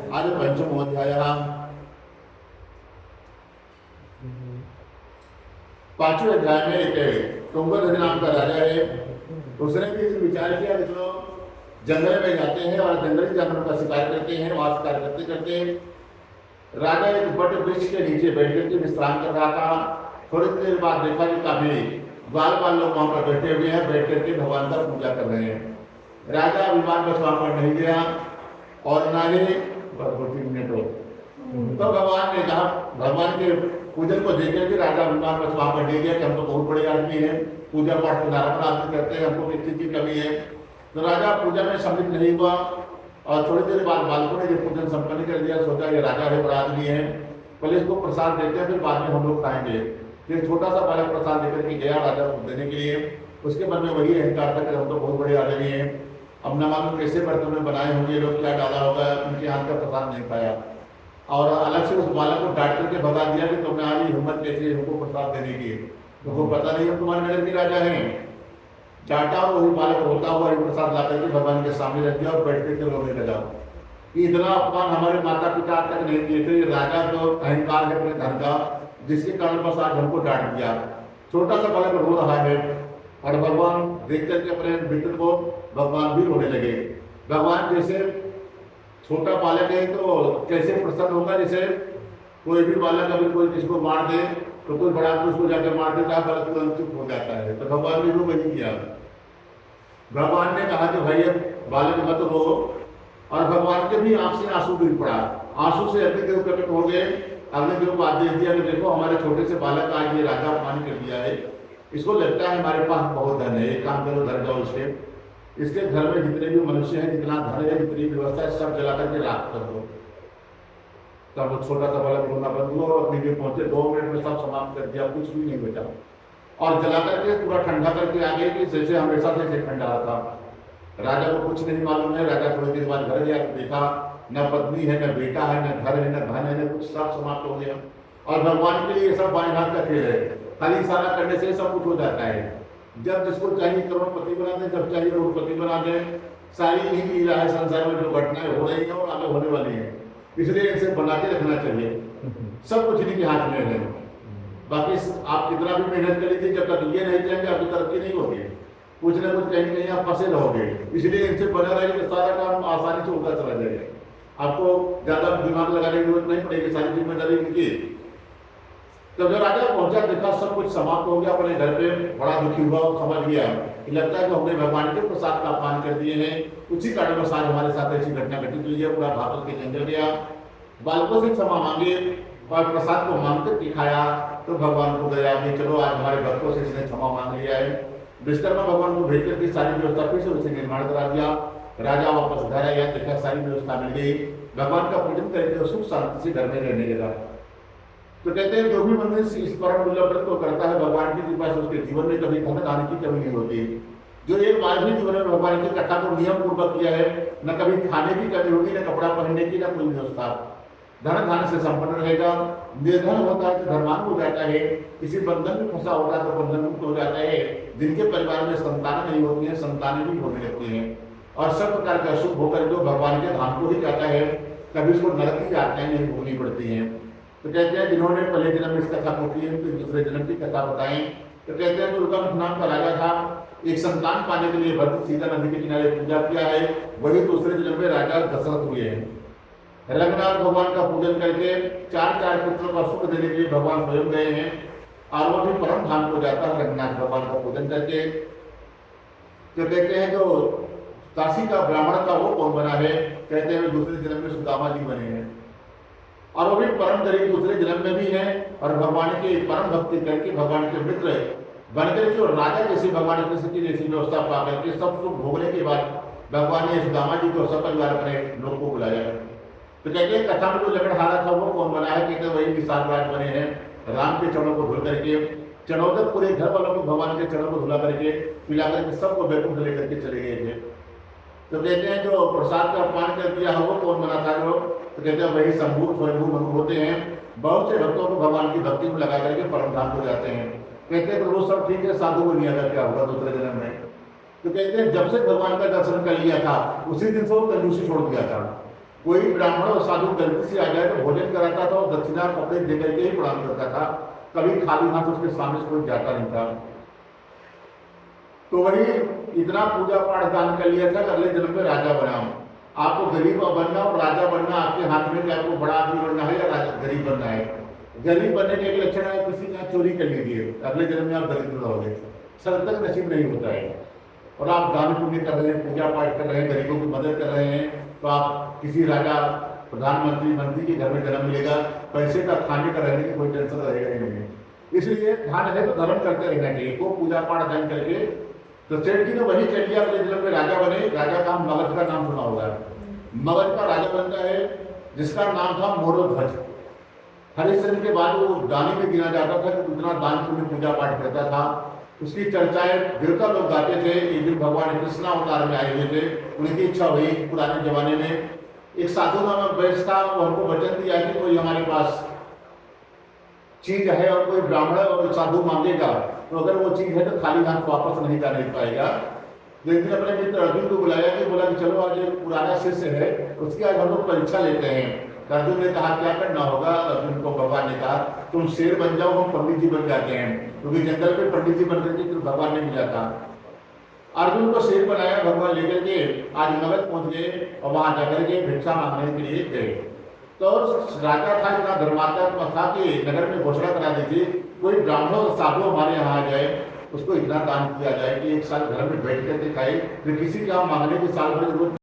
आज पंचमोध्याय पांचवें अध्याय में एक तुंगभद्र नाम का राजा है। उसने भी विचार किया कि चलो जंगल में जाते हैं और जंगली जानवरों का शिकार करते हैं। वहां शिकार करते करते राजा एक बड़े वृक्ष के नीचे बैठ करके विश्राम कर रहा था। थोड़ी देर बाद देखा कि काफी बाल लोग वहां पर बैठे हुए हैं, बैठ करके भगवान का पूजा कर रहे हैं। राजा विमान पर वहां पर नहीं गया और ना ही मिनट हो तो भगवान ने कहा, भगवान के पूजन को देख करके राजा विमान पर वहां पर नहीं गया कि हम तो बहुत बड़े आदमी हैं, पूजा पाठ तो नारायण आदमी करते हैं, हमको किसी चीज की कमी है। तो राजा पूजा में सम्मिलित नहीं हुआ और थोड़ी देर बाद बालकों ने जब पूजन संपन्न कर दिया, सोचा ये राजा है, बड़ा आदमी है, पहले इसको प्रसाद देते हैं, फिर बाद में हम लोग खाएंगे। फिर छोटा सा बालक प्रसाद देकर के गया राजा को देने के लिए। उसके मन में वही अहंकार था कि हम तो बहुत बड़े आदमी हैं, अब न मालूम कैसे बर्तन में बनाए होंगे लोग, क्या डाला होगा, उनके हाथ का प्रसाद नहीं पाया और अलग से उस बालक को डांट करके भगा दिया कि तुमने आज हिम्मत कैसे हमको प्रसाद देने की, तो वो पता नहीं हम तुम्हारे नगर के राजा हैं। डांटा और वही बालक रोता हुआ प्रसाद ला करके भगवान के सामने रख दिया और बैठ करके रोने लगा। इतना अपमान हमारे माता पिता तक नहीं दिए थे। राजा तो अहंकार है अपने धन का, जिसके कारण बस आज हमको डांट दिया। छोटा सा बालक रो रहा है और भगवान देख करके अपने मित्र को भगवान भी रोने लगे। भगवान जैसे छोटा बालक है तो कैसे प्रसन्न होगा, जैसे कोई भी बालक अगर कोई किसको मार दे तो कोई बड़ा आदमी उसको जाकर मार देता है, बालक तुरंत चुप हो जाता है। तो भगवान ने वो वही किया। भगवान ने कहा कि भाई बालक मत रो, और भगवान के भी आंख से आंसू गिर पड़ा। आंसू से अग्निदेव प्रकट हो गए। अग्निदेव को आदेश दिया कि देखो हमारे छोटे से बालक आज ये राजा अपमान कर दिया है, इसको लगता है हमारे पास बहुत धन है, एक काम करो घर जाओ इसके घर में जितने भी मनुष्य हैं, जितना धन है, जितनी व्यवस्था है, सब जला करके राख कर दो। तब वो छोटा सा बालक रोना बंद हुआ और अपनी भी पहुंचे, 2 मिनट में सब समाप्त कर दिया, कुछ भी नहीं बचा और जला करके पूरा ठंडा करके आ गए कि जैसे हमेशा से ठंडा था। राजा को कुछ नहीं मालूम है। राजा थोड़ी देर बाद घर गया, देखा न पत्नी है, न बेटा है, न घर है, न धन है, न कुछ, सब समाप्त हो गया। और भगवान के लिए सब बाएं हाथ का खेल है, खाली इशारा करने से सब कुछ हो जाता है। जब जिसको चाहिए करोड़पति बना दे, जब चाहिए करोड़पति बना दे। सारी यही लीला है संसार में, जो घटनाएं हो रही है और आगे होने वाली है, इसलिए इसे बना के रखना चाहिए। सब कुछ इन्हीं के हाथ में है। बाकी आप कितना भी मेहनत कर लीजिए, जब तक ये नहीं जाएंगे आपकी तरक्की नहीं होगी, कुछ ना कुछ कहीं कहीं आप फंसे रहोगे। इसलिए इनसे बना रहेगा तो सारा काम आसानी से होता चला जाएगा। आपको ज्यादा दिमाग लगाने की जरूरत नहीं पड़ेगी, सारी जिम्मेदारी इनकी। तो जब राजा पहुंचा, देखा सब कुछ समाप्त हो गया, अपने घर पे बड़ा दुखी हुआ और समझ गया कि लगता है कि हमने भगवान के प्रसाद का अपमान कर दिए हैं, उसी कारण बस आज हमारे साथ ऐसी घटना घटित हुई है। पूरा भागवत के जंगल गया, बालकों से क्षमा मांगे और प्रसाद को मांग कर दिखाया। तो भगवान को दया भी, चलो आज हमारे भक्तों से इसने क्षमा मांग लिया है। विश्वकर्मा भगवान को भेज करके सारी व्यवस्था फिर से उसे निर्माण करा दिया। राजा वापस घर आया, देखा सारी व्यवस्था मिल गई, भगवान का पूजन करके सुख शांति से घर में रहने लगा। तो कहते हैं जो भी मनुष्य इस परम दुर्लभ व्रत को करता है, भगवान की कृपा से उसके जीवन में कभी धन दान की कमी नहीं होती। जो एक बार भी जीवन में भगवान की कथा को नियम पूर्वक किया है, न कभी खाने की कमी होगी, न कपड़ा पहनने की, न कोई व्यवस्था। धन धान से संपन्न रहेगा। निर्धन होता है तो धनवान हो जाता है, किसी बंधन में फंसा होता है तो बंधन मुक्त हो जाता है। जिनके परिवार में संतान नहीं होती है, संतानें भी होने लगती हैं, और सब प्रकार का सुख होकर जो भगवान के धाम को ही जाता है, कभी उसको नरक की यात्राएं नहीं भोगनी पड़ती हैं। तो कहते हैं जिन्होंने पहले जन्म में इस कथा को की है, तो दूसरे जन्म की कथा बताएं। तो कहते हैं दुर्गामुख नाम का राजा था, एक संतान पाने के लिए भरत सीता नदी के किनारे पूजा किया है, वही दूसरे जन्म में राजा दशरथ हुए हैं। रंगनाथ भगवान का पूजन करके चार चार पुत्रों का सुख देने के लिए भगवान स्वयं गए हैं, और वो भी परम धाम को जाता है रंगनाथ भगवान का पूजन करके। तो कहते हैं जो काशी का ब्राह्मण था वो कौन बना है, कहते हैं दूसरे जन्म में सुदामा जी बने हैं, और वो भी परम गरीब दूसरे जन्म में भी है, और भगवान की परम भक्ति करके भगवान के मित्र बन करके और राजा जैसे भगवान कृष्ण की जैसी व्यवस्था पा करके सब सुख भोगने के बाद भगवान ने सुदामा जी को सब परिवार अपने लोग को बुलाया। तो कहते हैं कथा में जो लकड़हारा था वो कौन बना है, कहते वही विशाल राज बने हैं, राम के चरणों को धुल करके, चरणों तक पूरे घर वालों को भगवान के चरणों को धुला करके पिला करके सबको बैकुंठ लेकर के चले गए थे। तो कहते हैं जो प्रसाद का अपमान कर दिया है वो कौन बना था जो, तो कहते हैं वही शंभु स्वयंभू मनु होते हैं। बहुत से भक्तों को भगवान की भक्ति में लगा करके परम धाम को जाते हैं। कहते हैं वो सब ठीक है, साधु को नहीं आता क्या होगा दूसरे जन्म में। तो कहते हैं जब से भगवान का दर्शन कर लिया था उसी दिन से वो कंजूसी छोड़ दिया था। कोई ब्राह्मण और साधु गलती से आ जाए तो भोजन कराता था और दक्षिणा कपड़े दे करके ही प्रणाम करता था, कभी खाली हाथ उसके सामने से कोई जाता नहीं था। तो वही इतना पूजा पाठ दान कर लिया था, अगले जन्म में राजा बना। आपको गरीब बनना और राजा बनना आपके हाथ में, कि आपको बड़ा आदमी बनना है या गरीब बनना है। गरीब बनने के एक लक्षण है किसी ने चोरी कर लीजिए, अगले जन्म में आप दरिद्र रहोगे, सर तक नसीब नहीं होता है। और आप दान पुण्य कर रहे हैं, पूजा पाठ कर रहे हैं, गरीबों की मदद कर रहे हैं, तो आप किसी राजा प्रधानमंत्री मंत्री के घर में जन्म मिलेगा, पैसे का खाने का रहने की कोई टेंशन रहेगा ही नहीं। इसलिए ध्यान है तो धर्म करते रहना चाहिए, को पूजा पाठ धन करके। तो सेठ जी ने वही कर लिया, अगले जन्म में राजा बने। राजा का मगध का नाम सुना होगा, मगध का राजा बनता है जिसका नाम था मोरोध्वज। हरिश्चंद्र के बाद वो दानी में गिना जाता था कि उतना दान पुण्य पूजा पाठ करता था। उसकी चर्चाएं देवता लोग गाते थे। एक दिन भगवान कृष्ण अवतार में आए हुए थे, उनकी इच्छा हुई पुराने जमाने में एक साधु नामक वैश्य था, वो हमको वचन दिया कि कोई हमारे पास चीज है और कोई ब्राह्मण और साधु मांगेगा तो अगर वो चीज है तो खाली हाथ वापस नहीं जाने पाएगा। लेकिन अपने मित्र अर्जुन को बुलाया कि बोला कि चलो आज एक पुराना शिष्य है, उसकी आज हम लोग परीक्षा लेते हैं। अर्जुन ने कहा क्या करना होगा, अर्जुन को भगवान ने कहा तुम शेर बन जाओ, हम पंडित जी बन जाते हैं, क्योंकि जंगल में पंडित जी बन करके तो भगवान ने मिला था। अर्जुन को शेर बनाया भगवान लेकर के, आज मगध पहुंच गए और वहां जाकर के भिक्षा मांगने के लिए गए। तो राजा था इतना धर्मात्मक था कि नगर में घोषणा करा दी थी कोई ब्राह्मण और साधु हमारे यहाँ आ जाए उसको इतना दान किया जाए कि एक साल घर में बैठ करके खाए, फिर किसी का मांगने की साल भर जरूरत